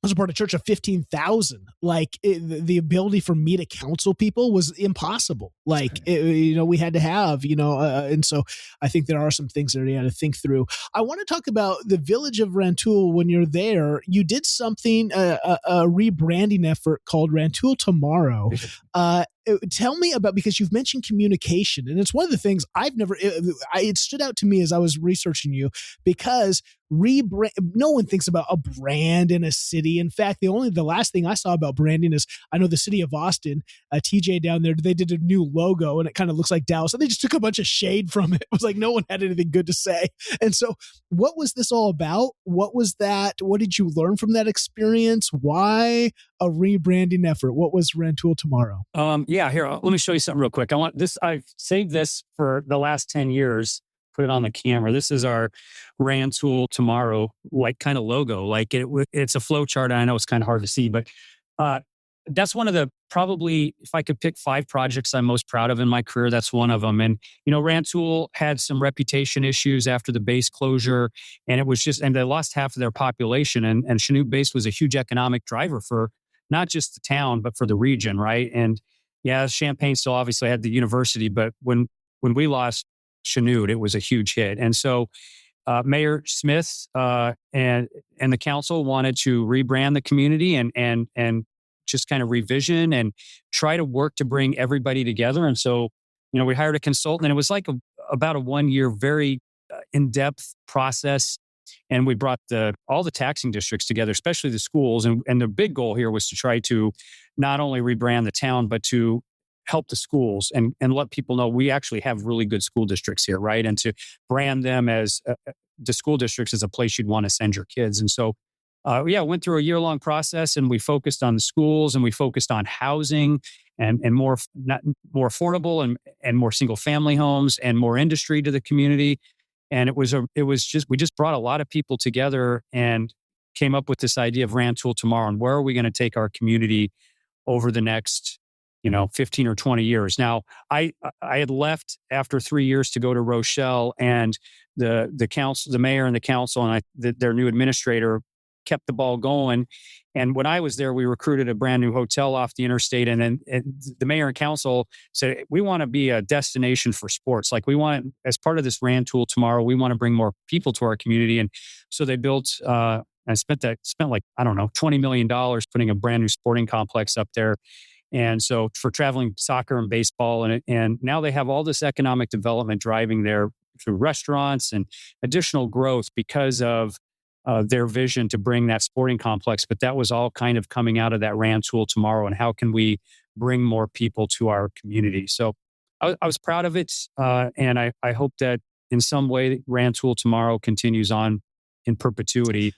was a part of a church of 15,000. Like the ability for me to counsel people was impossible. Like, we had to have, and so I think there are some things that you had to think through. I want to talk about the village of Rantoul. When you're there, you did something, a rebranding effort called Rantoul Tomorrow. Tell me about, because you've mentioned communication, and it's one of the things it stood out to me as I was researching you, because no one thinks about a brand in a city. In fact, the last thing I saw about branding is, I know the city of Austin, TJ down there, they did a new logo and it kind of looks like Dallas, and they just took a bunch of shade from it. It was like no one had anything good to say. And so what was this all about? What was that? What did you learn from that experience? Why a rebranding effort? What was Rantoul Tomorrow? Here, let me show you something real quick. I've saved this for the last 10 years, put it on the camera. This is our Rantoul Tomorrow, like kind of logo. Like it's a flow chart. And I know it's kind of hard to see, but that's one of the, probably, if I could pick 5 projects I'm most proud of in my career, that's one of them. And, Rantoul had some reputation issues after the base closure, and and they lost half of their population. And Chanute Base was a huge economic driver for not just the town, but for the region, right? And Champaign still obviously had the university, but when when we lost Chanute, it was a huge hit. And so Mayor Smith and the council wanted to rebrand the community and just kind of revision and try to work to bring everybody together. And so, we hired a consultant, and it was like about a 1 year, very in-depth process. And we brought all the taxing districts together, especially the schools. And the big goal here was to try to not only rebrand the town, but to help the schools and let people know we actually have really good school districts here, right? And to brand them as the school districts as a place you'd want to send your kids. And so, went through a year-long process, and we focused on the schools, and we focused on housing and more affordable and more single-family homes and more industry to the community. And we just brought a lot of people together and came up with this idea of Rantoul Tomorrow, and where are we going to take our community over the next 15 or 20 years. Now, I had left after 3 years to go to Rochelle, and the council, the mayor and the council, and their new administrator kept the ball going. And when I was there, we recruited a brand new hotel off the interstate. And then the mayor and council said, we want to be a destination for sports. Like, we want, as part of this Rantoul Tomorrow, we want to bring more people to our community. And so they built, I spent like, I don't know, $20 million putting a brand new sporting complex up there. And so for traveling soccer and baseball, and now they have all this economic development driving there through restaurants and additional growth because of their vision to bring that sporting complex. But that was all kind of coming out of that Rantoul Tomorrow, and how can we bring more people to our community? So I was proud of it, and I hope that in some way Rantoul Tomorrow continues on in perpetuity.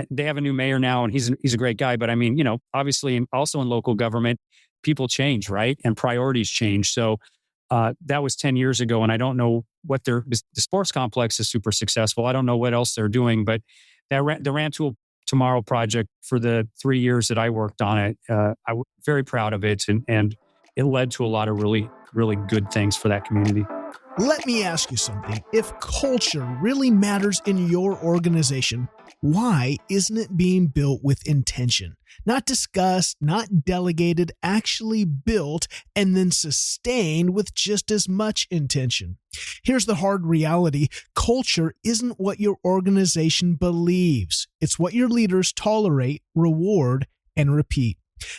They have a new mayor now, and he's a great guy. But I mean, obviously, also in local government, people change, right? And priorities change. So that was 10 years ago, and I don't know what the sports complex is super successful. I don't know what else they're doing, but the Rantoul Tomorrow project, for the 3 years that I worked on it, I was very proud of it, and it led to a lot of really, really good things for that community. Let me ask you something. If culture really matters in your organization, why isn't it being built with intention? Not discussed, not delegated, actually built and then sustained with just as much intention. Here's the hard reality. Culture isn't what your organization believes. It's what your leaders tolerate, reward, and repeat.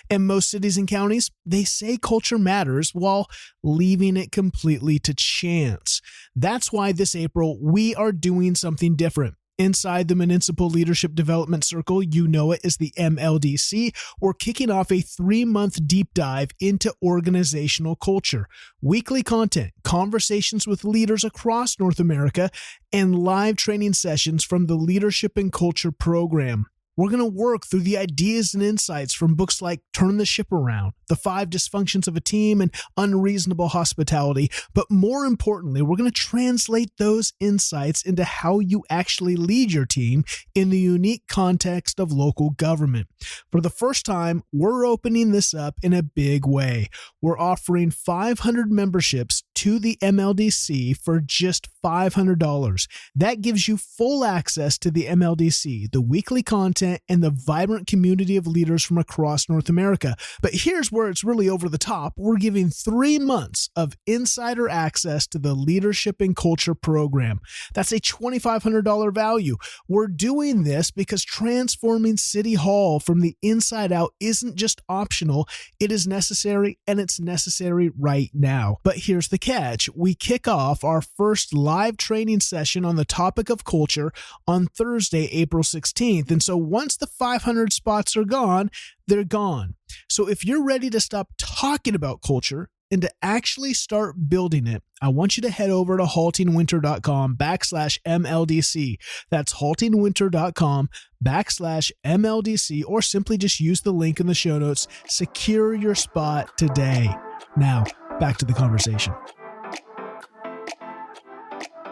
In most cities and counties, they say culture matters while leaving it completely to chance. That's why this April, we are doing something different. Inside the Municipal Leadership Development Circle, you know it as the MLDC, we're kicking off a 3-month deep dive into organizational culture. Weekly content, conversations with leaders across North America, and live training sessions from the Leadership and Culture program. We're going to work through the ideas and insights from books like Turn the Ship Around, The 5 Dysfunctions of a Team, and Unreasonable Hospitality. But more importantly, we're going to translate those insights into how you actually lead your team in the unique context of local government. For the first time, we're opening this up in a big way. We're offering 500 memberships to the MLDC for just $500. That gives you full access to the MLDC, the weekly content, and the vibrant community of leaders from across North America. But here's where it's really over the top. We're giving 3 months of insider access to the Leadership and Culture program. That's a $2,500 value. We're doing this because transforming City Hall from the inside out isn't just optional, it is necessary, and it's necessary right now. But here's the catch. We kick off our first live training session on the topic of culture on Thursday, April 16th. And so once the 500 spots are gone, they're gone. So if you're ready to stop talking about culture and to actually start building it, I want you to head over to haltingwinter.com/MLDC. That's haltingwinter.com/MLDC, or simply just use the link in the show notes. Secure your spot today. Now, back to the conversation.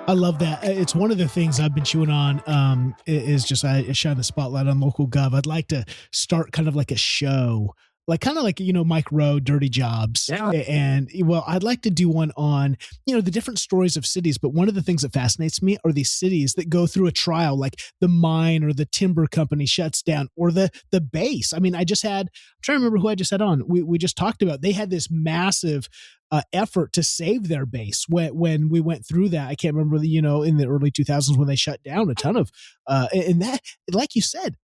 I love that. It's one of the things I've been chewing on, is just I shine the spotlight on local gov. I'd like to start kind of like a show like kind of like, Mike Rowe, Dirty Jobs. Yeah. And well, I'd like to do one on, the different stories of cities. But one of the things that fascinates me are these cities that go through a trial, like the mine or the timber company shuts down, or the base. I mean, I'm trying to remember who I just had on. We just talked about, they had this massive effort to save their base when we went through that. I can't remember, in the early 2000s when they shut down a ton of, and that, like you said,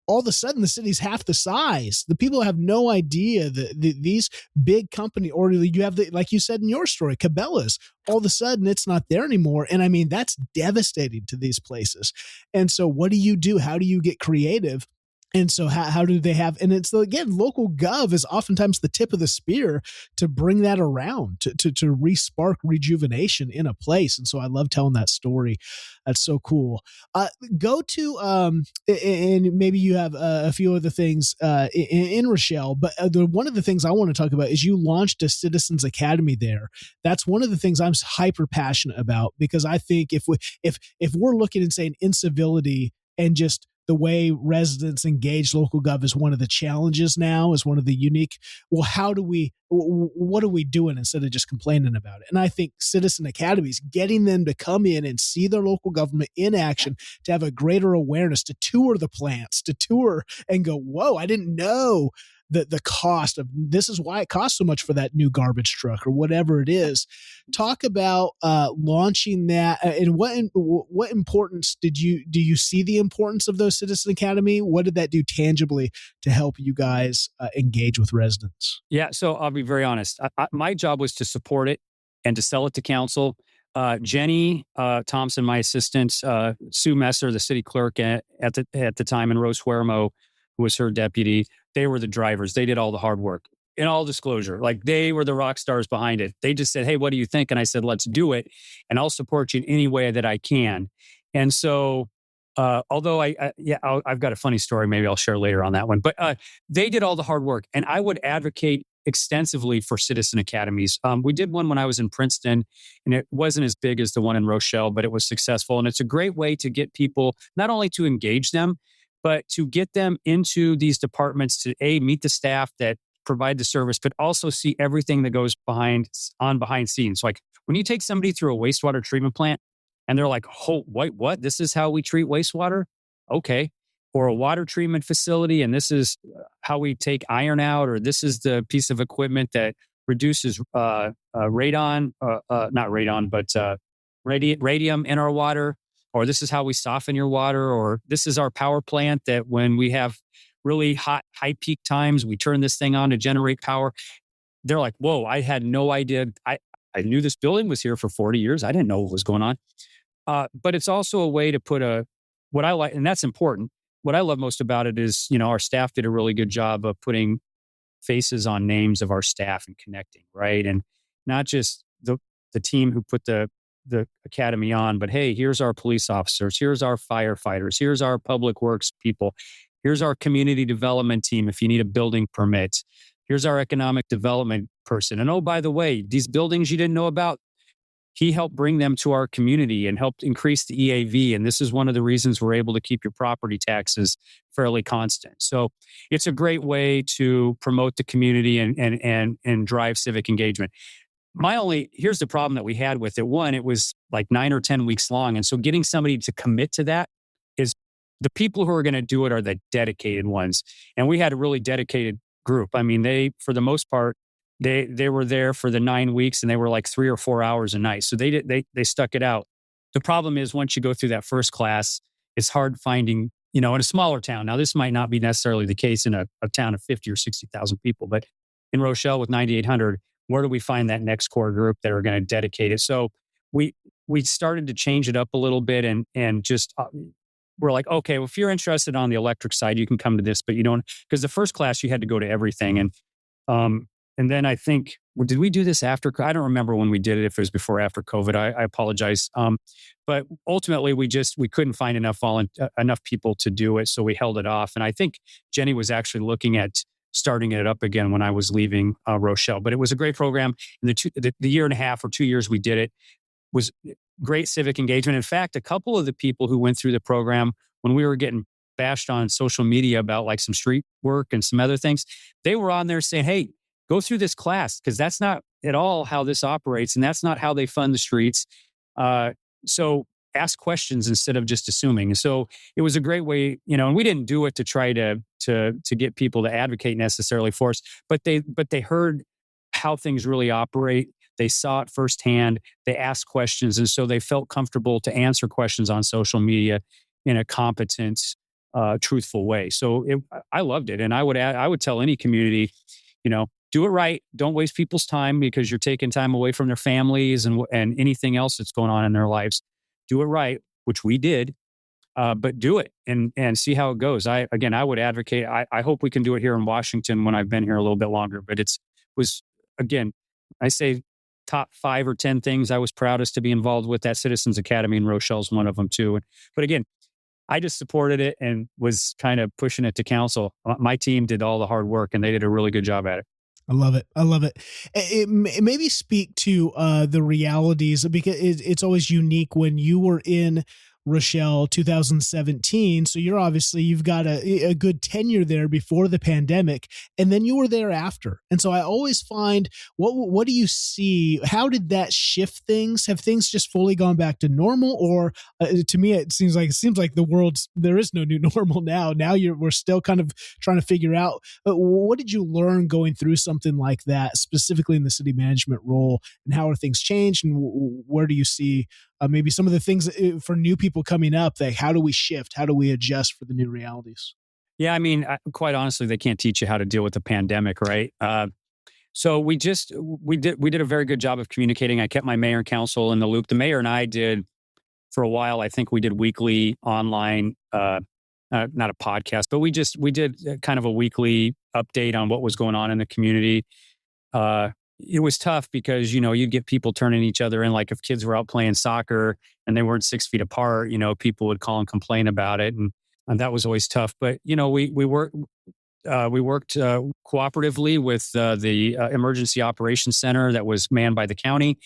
all of a sudden the city's half the size. The people have no idea that these big company, or you have like you said in your story, Cabela's, all of a sudden it's not there anymore. And I mean, that's devastating to these places. And so what do you do? How do you get creative? And so how do they have, and it's again, local gov is oftentimes the tip of the spear to bring that around, to re-spark rejuvenation in a place. And so I love telling that story. That's so cool. Go to, and maybe you have a few other things in Rochelle, but one of the things I want to talk about is you launched a Citizens Academy there. That's one of the things I'm hyper passionate about, because I think if we're looking and saying incivility and just the way residents engage local gov is one of the challenges now, is one of the unique, well, what are we doing instead of just complaining about it? And I think Citizen Academies, getting them to come in and see their local government in action, to have a greater awareness, to tour the plants, to tour and go, whoa, I didn't know the cost of this is why it costs so much for that new garbage truck or whatever it is. Talk about launching that, and what importance do you see the importance of those Citizen Academy? What did that do tangibly to help you guys engage with residents? Yeah, so I'll be very honest. My job was to support it and to sell it to council. Jenny Thompson, my assistant, Sue Messer, the city clerk at the time, and Rose Huermo, who was her deputy, they were the drivers. They did all the hard work. In all disclosure, like they were the rock stars behind it. They just said, "Hey, what do you think?" And I said, "Let's do it, and I'll support you in any way that I can." And so, although I've got a funny story. Maybe I'll share later on that one. But they did all the hard work, and I would advocate extensively for citizen academies. We did one when I was in Princeton, and it wasn't as big as the one in Rochelle, but it was successful. And it's a great way to get people, not only to engage them, but to get them into these departments to meet the staff that provide the service, but also see everything that goes behind scenes. Like when you take somebody through a wastewater treatment plant and they're like, "Oh, wait, what? This is how we treat wastewater?" Okay. Or a water treatment facility, and this is how we take iron out, or this is the piece of equipment that reduces radon, not radon, but radium in our water. Or this is how we soften your water, or this is our power plant that when we have really high peak times, we turn this thing on to generate power. They're like, whoa, I had no idea. I knew this building was here for 40 years. I didn't know what was going on. But it's also a way to put what I like, and that's important. What I love most about it is, our staff did a really good job of putting faces on names of our staff and connecting, right? And not just the team who put the academy on, but hey, here's our police officers, here's our firefighters, here's our public works people, here's our community development team if you need a building permit, here's our economic development person. And oh, by the way, these buildings you didn't know about, he helped bring them to our community and helped increase the EAV. And this is one of the reasons we're able to keep your property taxes fairly constant. So it's a great way to promote the community and drive civic engagement. Here's the problem that we had with it. One, it was like 9 or 10 weeks long. And so getting somebody to commit to that is, the people who are going to do it are the dedicated ones. And we had a really dedicated group. I mean, they, for the most part, they were there for the 9 weeks, and they were like 3 or 4 hours a night. So they stuck it out. The problem is, once you go through that first class, it's hard finding, in a smaller town. Now, this might not be necessarily the case in a town of 50 or 60,000 people, but in Rochelle with 9,800, where do we find that next core group that are going to dedicate it? So we started to change it up a little bit, and just we're like, okay, well, if you're interested on the electric side, you can come to this, but you don't, because the first class you had to go to everything. And then I think, did we do this after? I don't remember when we did it, if it was before or after COVID. I apologize. But ultimately, we couldn't find enough people to do it, so we held it off. And I think Jenny was actually looking at starting it up again when I was leaving Rochelle. But it was a great program. And the year and a half or 2 years we did it was great civic engagement. In fact, a couple of the people who went through the program, when we were getting bashed on social media about like some street work and some other things, they were on there saying, hey, go through this class because that's not at all how this operates. And that's not how they fund the streets. So ask questions instead of just assuming. So it was a great way, and we didn't do it to try to get people to advocate necessarily for us, but they heard how things really operate. They saw it firsthand. They asked questions. And so they felt comfortable to answer questions on social media in a competent, truthful way. So I loved it. And I would tell any community, do it right. Don't waste people's time because you're taking time away from their families and anything else that's going on in their lives. Do it right, which we did, but do it and see how it goes. I would advocate. I hope we can do it here in Washington when I've been here a little bit longer. But I say top 5 or 10 things I was proudest to be involved with. That Citizens Academy in Rochelle's one of them too. But again, I just supported it and was kind of pushing it to council. My team did all the hard work and they did a really good job at it. I love it. I love it. It maybe speak to the realities because it's always unique when you were in Rochelle 2017. So you've got a good tenure there before the pandemic, and then you were there after. And so I always find what do you see? How did that shift things? Have things just fully gone back to normal, or to me it seems like there is no new normal now. Now we're still kind of trying to figure out what did you learn going through something like that, specifically in the city management role, and how are things changed, and where do you see maybe some of the things for new people coming up, that how do we shift? How do we adjust for the new realities? Yeah, I mean, quite honestly, they can't teach you how to deal with the pandemic, right? So we did a very good job of communicating. I kept my mayor and council in the loop. The mayor and I did for a while. I think we did weekly online, not a podcast, but we did kind of a weekly update on what was going on in the community. It was tough because, you'd get people turning each other in. Like if kids were out playing soccer and they weren't 6 feet apart, people would call and complain about it. And that was always tough. But, we worked cooperatively with the Emergency Operations Center that was manned by the county.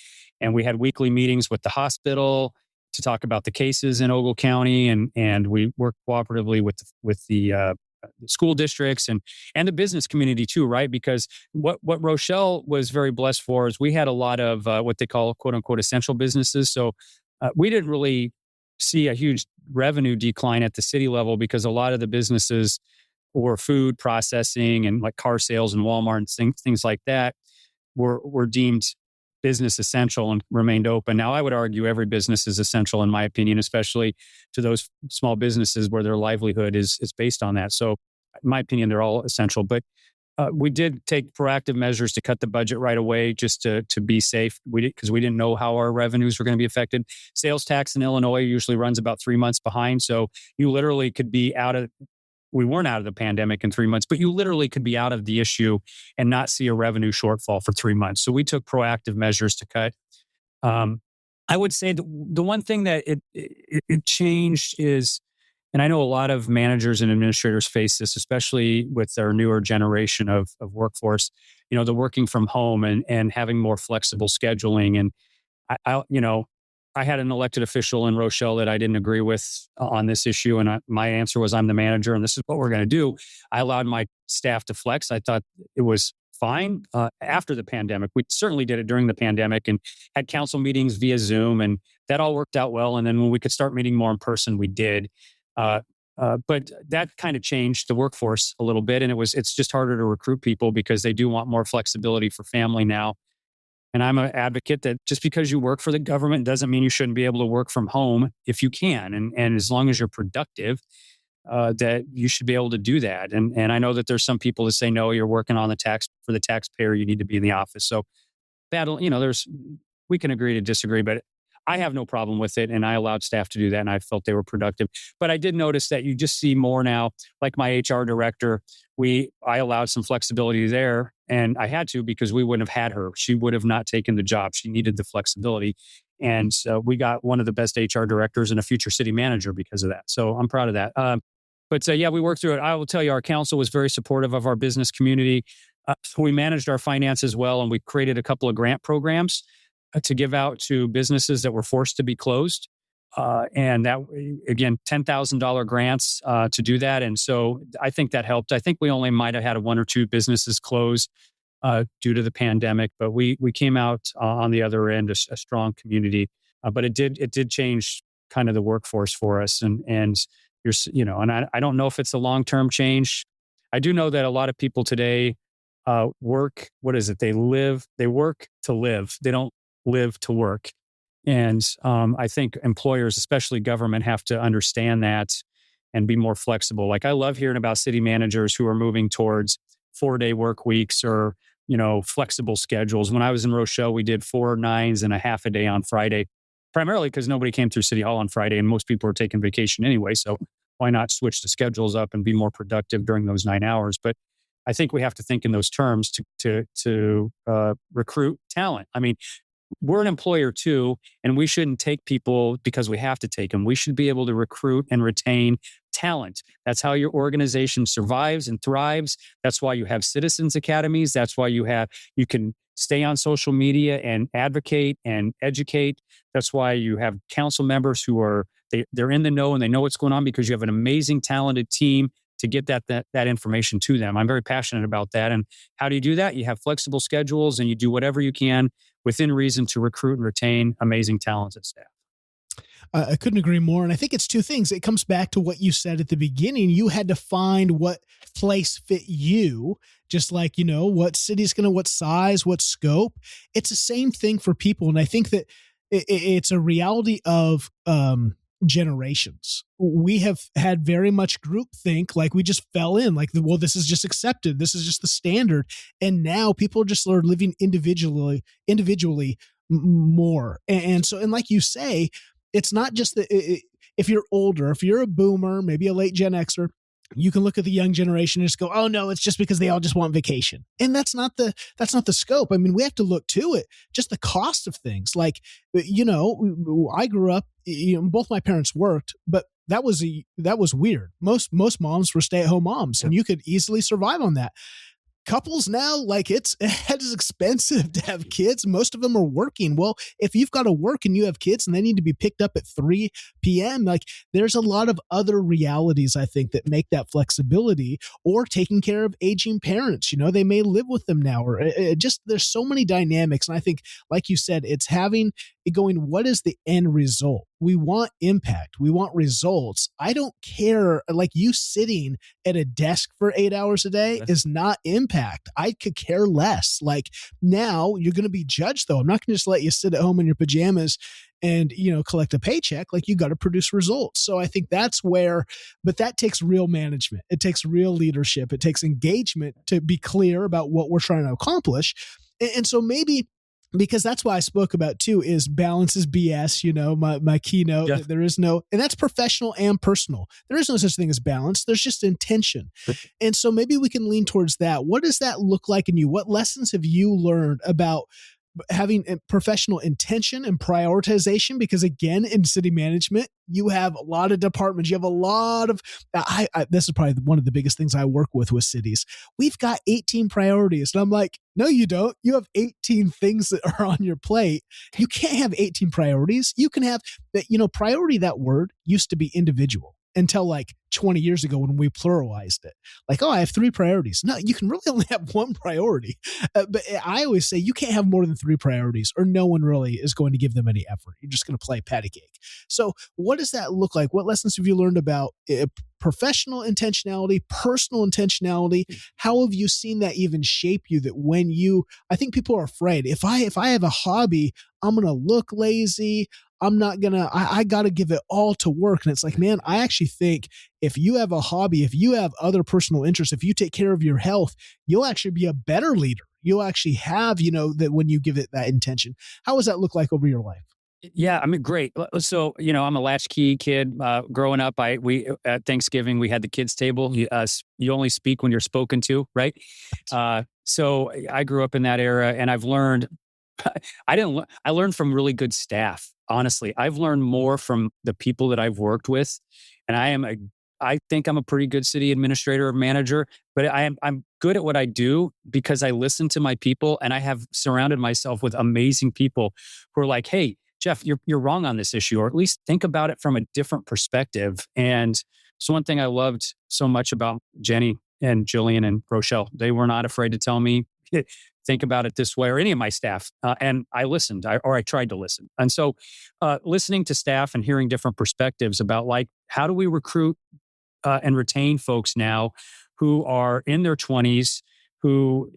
And we had weekly meetings with the hospital to talk about the cases in Ogle County. And we worked cooperatively with the school districts and the business community too, right? Because what Rochelle was very blessed for is we had a lot of what they call quote unquote essential businesses. So we didn't really see a huge revenue decline at the city level because a lot of the businesses or food processing and like car sales and Walmart and things like that were deemed business essential and remained open. Now, I would argue every business is essential, in my opinion, especially to those small businesses where their livelihood is based on that. So, in my opinion, they're all essential. But we did take proactive measures to cut the budget right away just to be safe. Because we didn't know how our revenues were going to be affected. Sales tax in Illinois usually runs about 3 months behind. So you literally could be we weren't out of the pandemic in 3 months, but you literally could be out of the issue and not see a revenue shortfall for 3 months. So we took proactive measures to cut. I would say the one thing that it changed is, and I know a lot of managers and administrators face this, especially with our newer generation of workforce, the working from home and having more flexible scheduling. And I had an elected official in Rochelle that I didn't agree with on this issue. And my answer was, I'm the manager and this is what we're going to do. I allowed my staff to flex. I thought it was fine after the pandemic. We certainly did it during the pandemic and had council meetings via Zoom, and that all worked out well. And then when we could start meeting more in person, we did. But that kind of changed the workforce a little bit. And it's just harder to recruit people because they do want more flexibility for family now. And I'm an advocate that just because you work for the government doesn't mean you shouldn't be able to work from home if you can. And as long as you're productive, that you should be able to do that. And I know that there's some people that say, no, you're working on for the taxpayer, you need to be in the office. So we can agree to disagree, but I have no problem with it. And I allowed staff to do that. And I felt they were productive. But I did notice that you just see more now, like my HR director, I allowed some flexibility there. And I had to because we wouldn't have had her. She would have not taken the job. She needed the flexibility. And we got one of the best HR directors and a future city manager because of that. So I'm proud of that. But we worked through it. I will tell you, our council was very supportive of our business community. So we managed our finances well, and we created a couple of grant programs to give out to businesses that were forced to be closed. And that, again, $10,000 grants to do that. And so I think that helped. I think we only might have had one or two businesses close due to the pandemic, but we came out on the other end a strong community. But it did change kind of the workforce for us. And and I don't know if it's a long-term change. I do know that a lot of people today work. What is it? They work to live. They don't live to work. And I think employers, especially government, have to understand that and be more flexible. Like, I love hearing about city managers who are moving towards 4-day work weeks or, flexible schedules. When I was in Rochelle, we did 4 nines and a half a day on Friday, primarily because nobody came through City Hall on Friday and most people are taking vacation anyway. So why not switch the schedules up and be more productive during those 9 hours? But I think we have to think in those terms to recruit talent. I mean, we're an employer too, and we shouldn't take people because we have to take them. We should be able to recruit and retain talent. That's how your organization survives and thrives. That's why you have citizens academies. That's why you can stay on social media and advocate and educate. That's why you have council members who they're in the know and they know what's going on because you have an amazing, talented team to get that information to them. I'm very passionate about that. And how do you do that? You have flexible schedules and you do whatever you can within reason to recruit and retain amazing talented staff. I couldn't agree more. And I think it's two things. It comes back to what you said at the beginning. You had to find what place fit you, just like, what city's what size, what scope. It's the same thing for people. And I think that it's a reality of generations. We have had very much groupthink, like we just fell in, like, well, this is just accepted. This is just the standard. And now people just are living individually more. And so, and like you say, it's not just that if you're older, if you're a boomer, maybe a late Gen Xer, you can look at the young generation and just go, oh no, it's just because they all just want vacation. And that's not the scope. I mean, we have to look to it, just the cost of things. Like, I grew up, both my parents worked, but that was weird. Most moms were stay-at-home moms, and you could easily survive on that. Couples now, like, it's expensive to have kids. Most of them are working. Well, if you've got to work and you have kids and they need to be picked up at 3 p.m., like, there's a lot of other realities, I think, that make that flexibility, or taking care of aging parents. They may live with them now, or there's so many dynamics. And I think, like you said, it's going, what is the end result? We want impact. We want results. I don't care. Like, you sitting at a desk for 8 hours a day is not impact. I could care less. Like, now you're going to be judged, though. I'm not going to just let you sit at home in your pajamas and, collect a paycheck. Like, you got to produce results. So I think that's where, but that takes real management. It takes real leadership. It takes engagement to be clear about what we're trying to accomplish. And so maybe, because that's why I spoke about too, is balance is BS, my keynote. Yeah. There is no, and that's professional and personal. There is no such thing as balance. There's just intention. And so maybe we can lean towards that. What does that look like in you? What lessons have you learned about having professional intention and prioritization? Because again, in city management, you have a lot of departments. You have a lot of, this is probably one of the biggest things I work with cities. We've got 18 priorities. And I'm like, no, you don't. You have 18 things that are on your plate. You can't have 18 priorities. You can have that, priority, that word used to be individual until like 20 years ago when we pluralized it. Like, oh, I have 3 priorities. No, you can really only have 1 priority. But I always say you can't have more than 3 priorities, or no one really is going to give them any effort. You're just going to play patty cake. So what does that look like? What lessons have you learned about professional intentionality, personal intentionality? How have you seen that even shape you, that when I think people are afraid, if I have a hobby, I'm going to look lazy. I'm not going to, I got to give it all to work. And it's like, man, I actually think if you have a hobby, if you have other personal interests, if you take care of your health, you'll actually be a better leader. You'll actually have, that when you give it that intention. How does that look like over your life? Yeah, I mean, great. So, I'm a latchkey kid. Growing up, we at Thanksgiving, we had the kids' table. You only speak when you're spoken to, right? So I grew up in that era, and I've learned, I learned from really good staff. Honestly, I've learned more from the people that I've worked with, and I think I'm a pretty good city administrator or manager, but I'm good at what I do because I listen to my people, and I have surrounded myself with amazing people who are like, hey, Jeff, you're wrong on this issue, or at least think about it from a different perspective. And so one thing I loved so much about Jenny and Jillian and Rochelle, they were not afraid to tell me, think about it this way, or any of my staff. And I listened, or I tried to listen. And so listening to staff and hearing different perspectives about, like, how do we recruit and retain folks now who are in their 20s who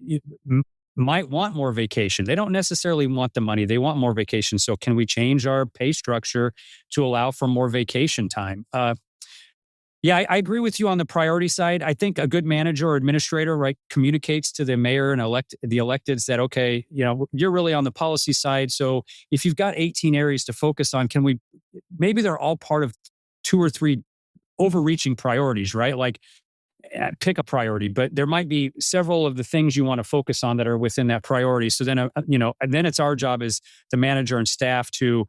might want more vacation. They don't necessarily want the money. They want more vacation. So can we change our pay structure to allow for more vacation time? Yeah, I agree with you on the priority side. I think a good manager or administrator, right, communicates to the mayor and the electeds that, okay, you're really on the policy side. So if you've got 18 areas to focus on, maybe they're all part of 2 or 3 overreaching priorities, right? Like, pick a priority, but there might be several of the things you want to focus on that are within that priority. So then, and then it's our job as the manager and staff to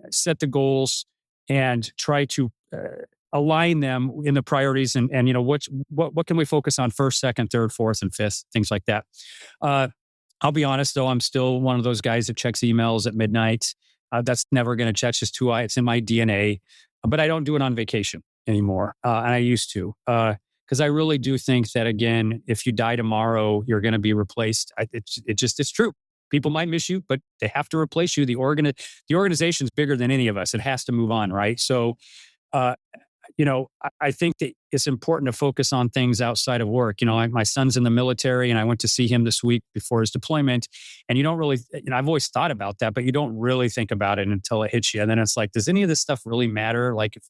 set the goals and try to align them in the priorities, and what can we focus on first, second, third, fourth, and fifth, things like that. I'll be honest though, I'm still one of those guys that checks emails at midnight. That's never going to check, just who it's in my DNA. But I don't do it on vacation anymore, and I used to. Because I really do think that, again, if you die tomorrow, you're going to be replaced. It's true. People might miss you, but they have to replace you. The organization's bigger than any of us. It has to move on, right? So, I think that it's important to focus on things outside of work. My son's in the military, and I went to see him this week before his deployment. And you don't really, I've always thought about that, but you don't really think about it until it hits you. And then it's like, does any of this stuff really matter? Like, if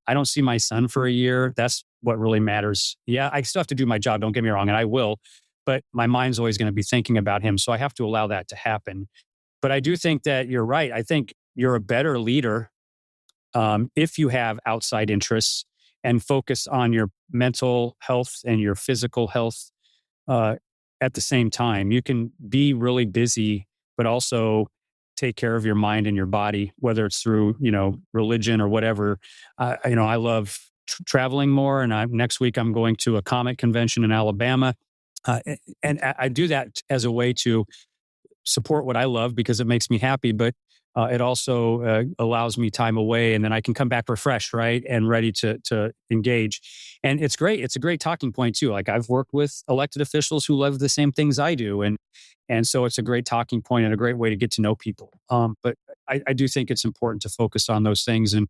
I don't see my son for a year, that's what really matters. Yeah, I still have to do my job, don't get me wrong, and I will, but my mind's always going to be thinking about him. So I have to allow that to happen. But I do think that you're right. I think you're a better leader if you have outside interests and focus on your mental health and your physical health at the same time. You can be really busy, but also take care of your mind and your body, whether it's through, religion or whatever. I love traveling more, and next week I'm going to a comic convention in Alabama. And I do that as a way to support what I love because it makes me happy, but it also allows me time away, and then I can come back refreshed, right, and ready to engage. And it's great. It's a great talking point too. Like, I've worked with elected officials who love the same things I do, and so it's a great talking point and a great way to get to know people. But I do think it's important to focus on those things, and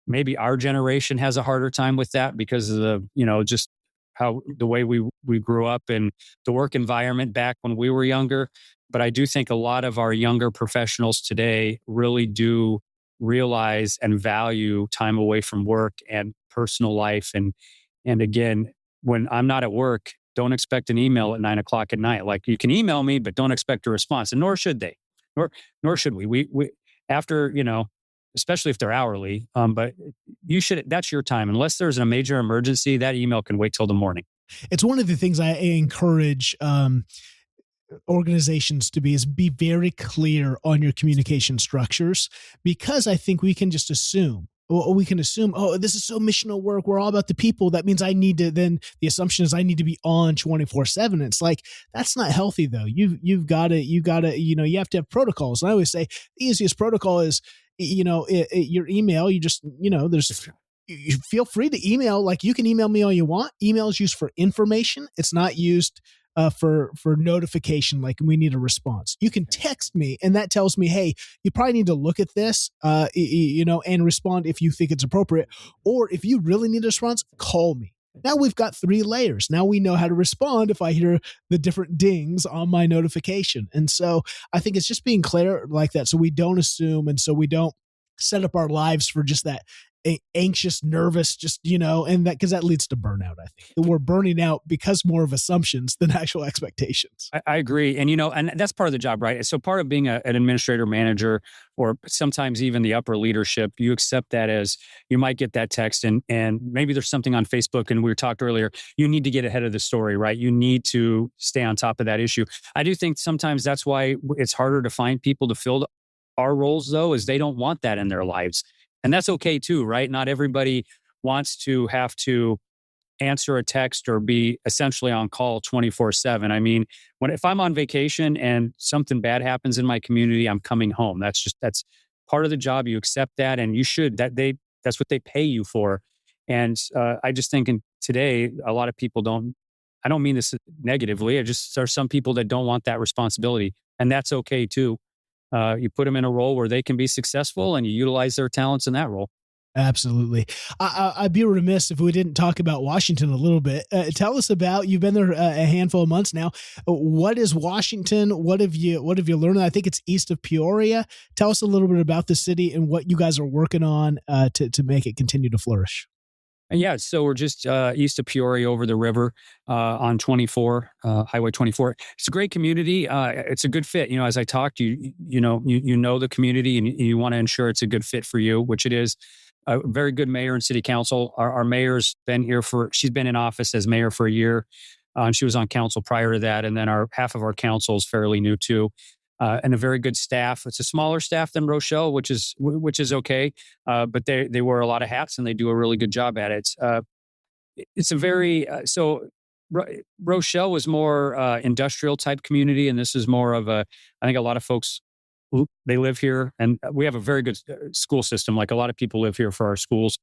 maybe our generation has a harder time with that because of just how the way we grew up and the work environment back when we were younger. But I do think a lot of our younger professionals today really do realize and value time away from work and personal life. And again, when I'm not at work, don't expect an email at 9:00 at night. Like, you can email me, but don't expect a response, and nor should they, nor should we. We after, especially if they're hourly. But that's your time. Unless there's a major emergency, that email can wait till the morning. It's one of the things I encourage organizations to be very clear on your communication structures, because I think we can just assume. We can assume, oh, this is so missional work. We're all about the people. That means then the assumption is I need to be on 24/7. It's like, that's not healthy though. You've got to, you have to have protocols. And I always say the easiest protocol is, your email. You just, you feel free to email. Like, you can email me all you want. Email is used for information. It's not used for notification, like we need a response. You can text me, and that tells me, hey, you probably need to look at this, and respond if you think it's appropriate. Or if you really need a response, call me. Now we've got 3 layers. Now we know how to respond if I hear the different dings on my notification. And so I think it's just being clear like that, so we don't assume, and so we don't set up our lives for just that anxious, nervous, and that, because that leads to burnout. I think we're burning out because more of assumptions than actual expectations. I agree. And, and that's part of the job, right? So part of being an administrator, manager, or sometimes even the upper leadership, you accept that as you might get that text, and maybe there's something on Facebook, and we talked earlier, you need to get ahead of the story, right? You need to stay on top of that issue. I do think sometimes that's why it's harder to find people to fill our roles, though, is they don't want that in their lives. And that's okay too, right? Not everybody wants to have to answer a text or be essentially on call 24/7. I mean, if I'm on vacation and something bad happens in my community, I'm coming home. That's part of the job. You accept that, and you should. That's what they pay you for. And I just think in today, a lot of people don't. I don't mean this negatively. There are some people that don't want that responsibility, and that's okay too. You put them in a role where they can be successful, and you utilize their talents in that role. Absolutely. I'd be remiss if we didn't talk about Washington a little bit. Tell us about, you've been there a handful of months now. What is Washington? What have you learned? I think it's east of Peoria. Tell us a little bit about the city and what you guys are working on to make it continue to flourish. Yeah, so we're just east of Peoria over the river on 24, Highway 24. It's a great community. It's a good fit. As I talked, you know the community, and you want to ensure it's a good fit for you, which it is. A very good mayor and city council. Our mayor's been here she's been in office as mayor for a year. And she was on council prior to that. And then half of our council is fairly new too. And a very good staff. It's a smaller staff than Rochelle, which is okay. But they wear a lot of hats and they do a really good job at it. It's a very Rochelle was more industrial type community, and this is more of I think a lot of folks, they live here, and we have a very good school system. Like, a lot of people live here for our schools,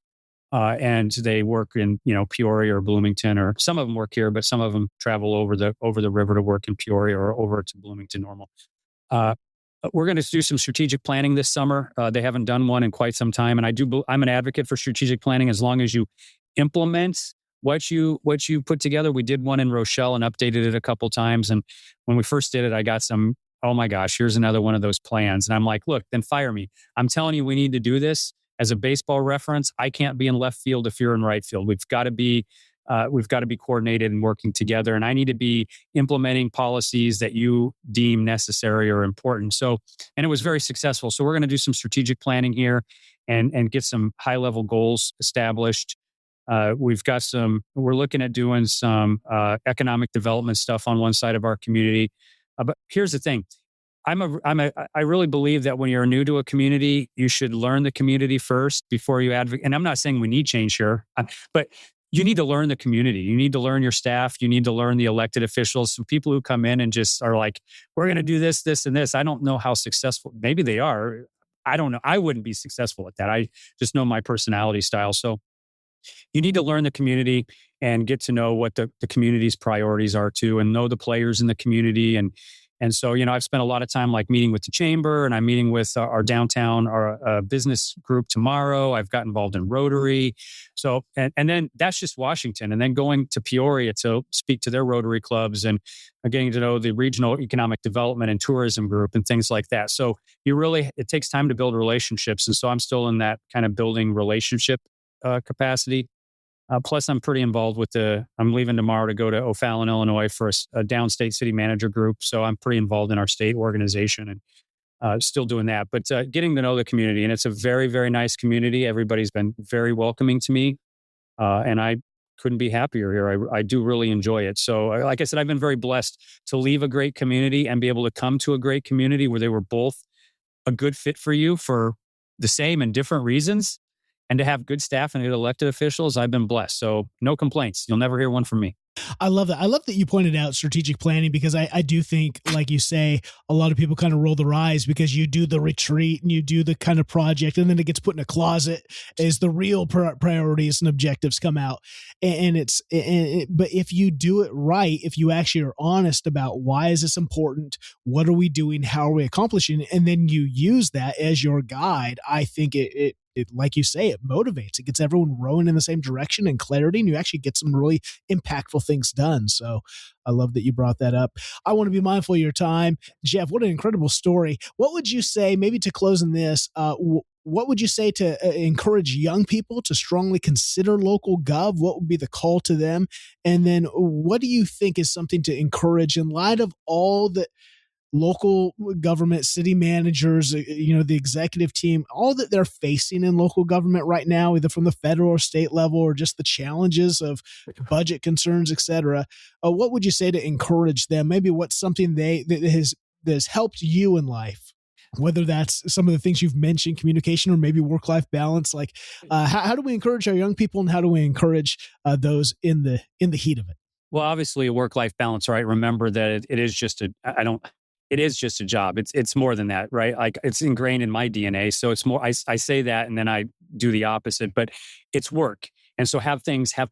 and they work in Peoria or Bloomington, or some of them work here, but some of them travel over the river to work in Peoria or over to Bloomington normal. We're going to do some strategic planning this summer. They haven't done one in quite some time, and I'm an advocate for strategic planning as long as you implement what you put together. We did one in Rochelle and updated it a couple times, and when we first did it, I got some, oh my gosh, here's another one of those plans. And I'm like, look, then fire me. I'm telling you, we need to do this. As a baseball reference, I can't be in left field if you're in right field. We've got to be coordinated and working together. And I need to be implementing policies that you deem necessary or important. And it was very successful. So we're going to do some strategic planning here and get some high level goals established. We're looking at doing some economic development stuff on one side of our community. But here's the thing. I really believe that when you're new to a community, you should learn the community first before you advocate. And I'm not saying we need change here, but you need to learn the community. You need to learn your staff. You need to learn the elected officials. So people who come in and just are like, we're going to do this, this, and this. I don't know how successful. Maybe they are. I don't know. I wouldn't be successful at that. I just know my personality style. So you need to learn the community and get to know what the community's priorities are too, and know the players in the community. And so, I've spent a lot of time meeting with the chamber, and I'm meeting with our downtown, our business group tomorrow. I've got involved in Rotary. So, and then that's just Washington. And then going to Peoria to speak to their Rotary clubs and getting to know the regional economic development and tourism group and things like that. So it takes time to build relationships. And so I'm still in that kind of building relationship capacity. Plus, I'm pretty involved with I'm leaving tomorrow to go to O'Fallon, Illinois for a downstate city manager group. So I'm pretty involved in our state organization and still doing that. But getting to know the community, and it's a very, very nice community. Everybody's been very welcoming to me, and I couldn't be happier here. I do really enjoy it. So like I said, I've been very blessed to leave a great community and be able to come to a great community where they were both a good fit for you for the same and different reasons. And to have good staff and good elected officials, I've been blessed. So no complaints. You'll never hear one from me. I love that. I love that you pointed out strategic planning, because I do think, like you say, a lot of people kind of roll their eyes because you do the retreat and you do the kind of project, and then it gets put in a closet as the real priorities and objectives come out. But if you do it right, if you actually are honest about why is this important, what are we doing, how are we accomplishing it, and then you use that as your guide, I think it like you say, it motivates. It gets everyone rowing in the same direction and clarity, and you actually get some really impactful things done. So I love that you brought that up. I want to be mindful of your time. Jeff, what an incredible story. What would you say, maybe to close on this, what would you say to encourage young people to strongly consider local gov? What would be the call to them? And then what do you think is something to encourage in light of all the local government, city managers, the executive team, all that they're facing in local government right now, either from the federal or state level, or just the challenges of budget concerns, et cetera? What would you say to encourage them? Maybe what's something that has helped you in life, whether that's some of the things you've mentioned, communication, or maybe work-life balance. Like, how do we encourage our young people, and how do we encourage those in the heat of it? Well, obviously a work-life balance, right? Remember that it is just it is just a job. It's more than that, right? Like it's ingrained in my DNA. So it's more, I say that and then I do the opposite, but it's work. And so have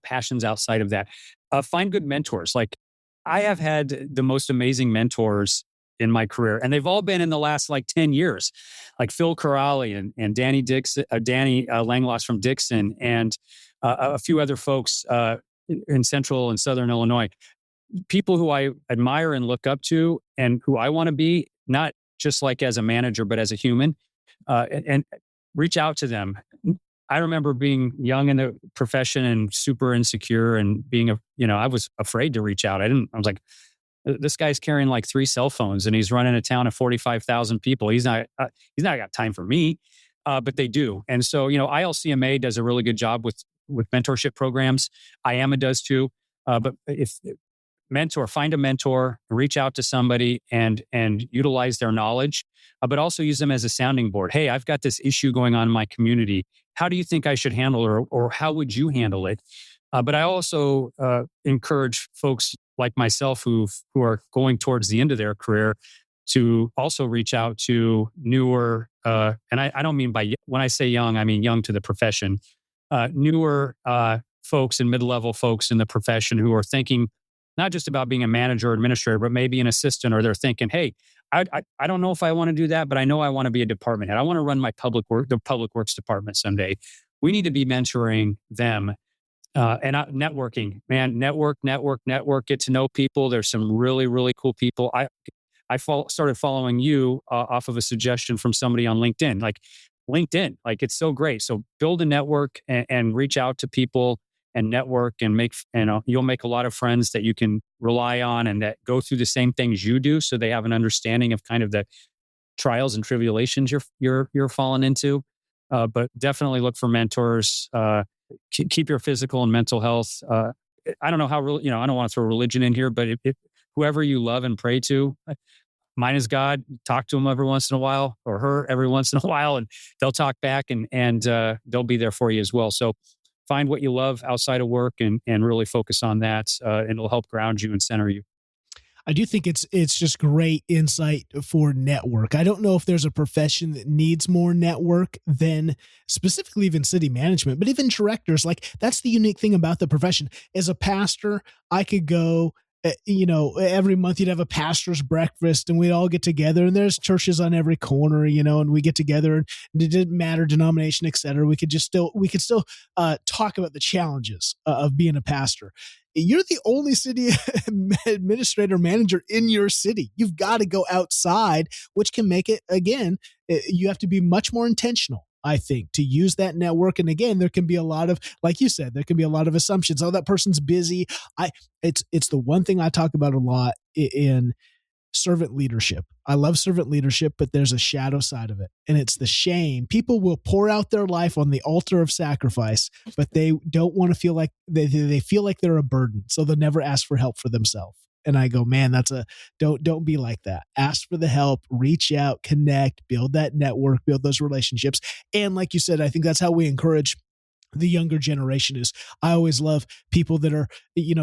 passions outside of that. Find good mentors. Like I have had the most amazing mentors in my career, and they've all been in the last like 10 years, like Phil Corrali and Danny Dixon, Danny Langloss from Dixon, and a few other folks in central and southern Illinois. People who I admire and look up to and who I want to be, not just like as a manager, but as a human, and reach out to them. I remember being young in the profession and super insecure and I was afraid to reach out. I was like, this guy's carrying like 3 cell phones and he's running a town of 45,000 people. He's not got time for me, but they do. And so, ILCMA does a really good job with mentorship programs. IAMA does too. But if find a mentor, reach out to somebody and utilize their knowledge, but also use them as a sounding board. Hey, I've got this issue going on in my community. How do you think I should handle it, or how would you handle it? But I also encourage folks like myself who are going towards the end of their career to also reach out to newer, and I don't mean when I say young, I mean young to the profession, newer folks and mid-level folks in the profession who are thinking not just about being a manager or administrator, but maybe an assistant, or they're thinking, hey, I don't know if I want to do that, but I know I want to be a department head. I want to run the public works department someday. We need to be mentoring them. And networking, man, network, get to know people. There's some really, really cool people. I started following you off of a suggestion from somebody on LinkedIn. Like it's so great. So build a network and reach out to people and network and you'll make a lot of friends that you can rely on and that go through the same things you do. So they have an understanding of kind of the trials and tribulations you're falling into. But definitely look for mentors. Keep your physical and mental health. I don't know how, I don't want to throw religion in here, but if whoever you love and pray to, mine is God, talk to him every once in a while, or her every once in a while, and they'll talk back and they'll be there for you as well. So find what you love outside of work and really focus on that. And it'll help ground you and center you. I do think it's just great insight for network. I don't know if there's a profession that needs more network than specifically even city management, but even directors. Like that's the unique thing about the profession. As a pastor, I could go, every month you'd have a pastor's breakfast and we'd all get together, and there's churches on every corner, and we get together, and it didn't matter denomination, et cetera. We could still talk about the challenges of being a pastor. You're the only city administrator manager in your city. You've got to go outside, which can make it, again, you have to be much more intentional, I think, to use that network. And again, there can be a lot of, like you said, there can be a lot of assumptions. Oh, that person's busy. It's the one thing I talk about a lot in servant leadership. I love servant leadership, but there's a shadow side of it. And it's the shame. People will pour out their life on the altar of sacrifice, but they don't want to feel like they feel like they're a burden. So they'll never ask for help for themselves. And I go, man, don't be like that. Ask for the help, reach out, connect, build that network, build those relationships. And like you said, I think that's how we encourage the younger generation. Is I always love people that are,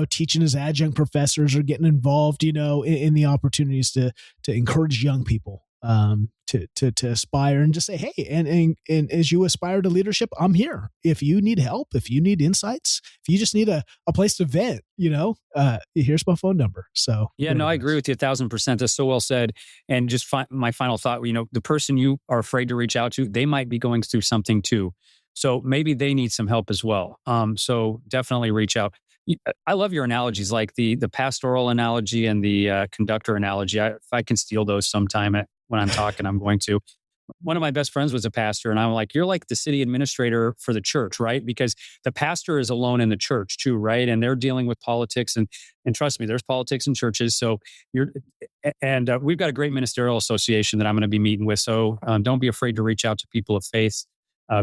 teaching as adjunct professors or getting involved, in the opportunities to encourage young people to aspire and just say, hey, and as you aspire to leadership, I'm here. If you need help, if you need insights, if you just need a place to vent, here's my phone number. So yeah, no, I agree with you 1,000%. That's so well said. And just my final thought, the person you are afraid to reach out to, they might be going through something too. So maybe they need some help as well. So definitely reach out. I love your analogies, like the pastoral analogy and the conductor analogy. If I can steal those sometime when I'm talking, I'm going to. One of my best friends was a pastor, and I'm like, you're like the city administrator for the church, right? Because the pastor is alone in the church too, right? And they're dealing with politics, and trust me, there's politics in churches. So we've got a great ministerial association that I'm going to be meeting with. So don't be afraid to reach out to people of faith.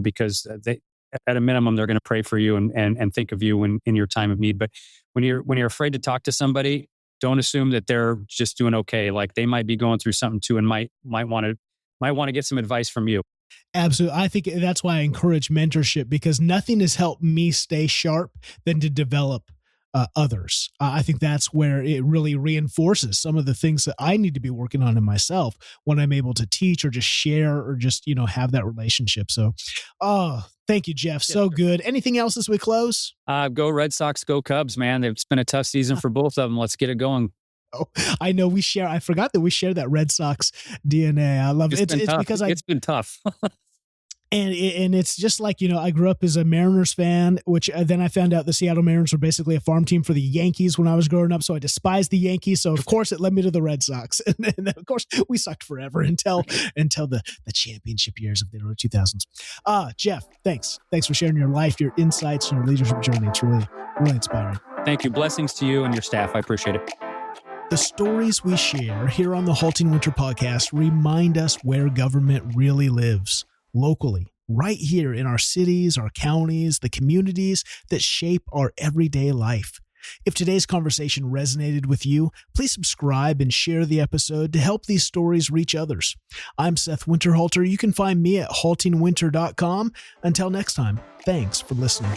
Because they, at a minimum, they're going to pray for you and think of you in your time of need. But when you're afraid to talk to somebody, don't assume that they're just doing okay. Like they might be going through something too, and might want to get some advice from you. Absolutely. I think that's why I encourage mentorship, because nothing has helped me stay sharp than to develop others. I think that's where it really reinforces some of the things that I need to be working on in myself when I'm able to teach or just share or just, have that relationship. So, thank you, Jeff. So good. Anything else as we close? Go Red Sox, go Cubs, man. It's been a tough season for both of them. Let's get it going. Oh, I know I forgot that we share that Red Sox DNA. I love it. It's because it's been tough. And it's just like, I grew up as a Mariners fan, which then I found out the Seattle Mariners were basically a farm team for the Yankees when I was growing up. So I despised the Yankees. So of course it led me to the Red Sox. And then of course we sucked forever until the championship years of the early 2000s. Jeff, thanks. Thanks for sharing your life, your insights, and your leadership journey. It's really, really inspiring. Thank you. Blessings to you and your staff. I appreciate it. The stories we share here on the Halting Winter podcast remind us where government really lives. Locally, right here in our cities, our counties, the communities that shape our everyday life. If today's conversation resonated with you, please subscribe and share the episode to help these stories reach others. I'm Seth Winterhalter. You can find me at haltingwinter.com. Until next time, thanks for listening.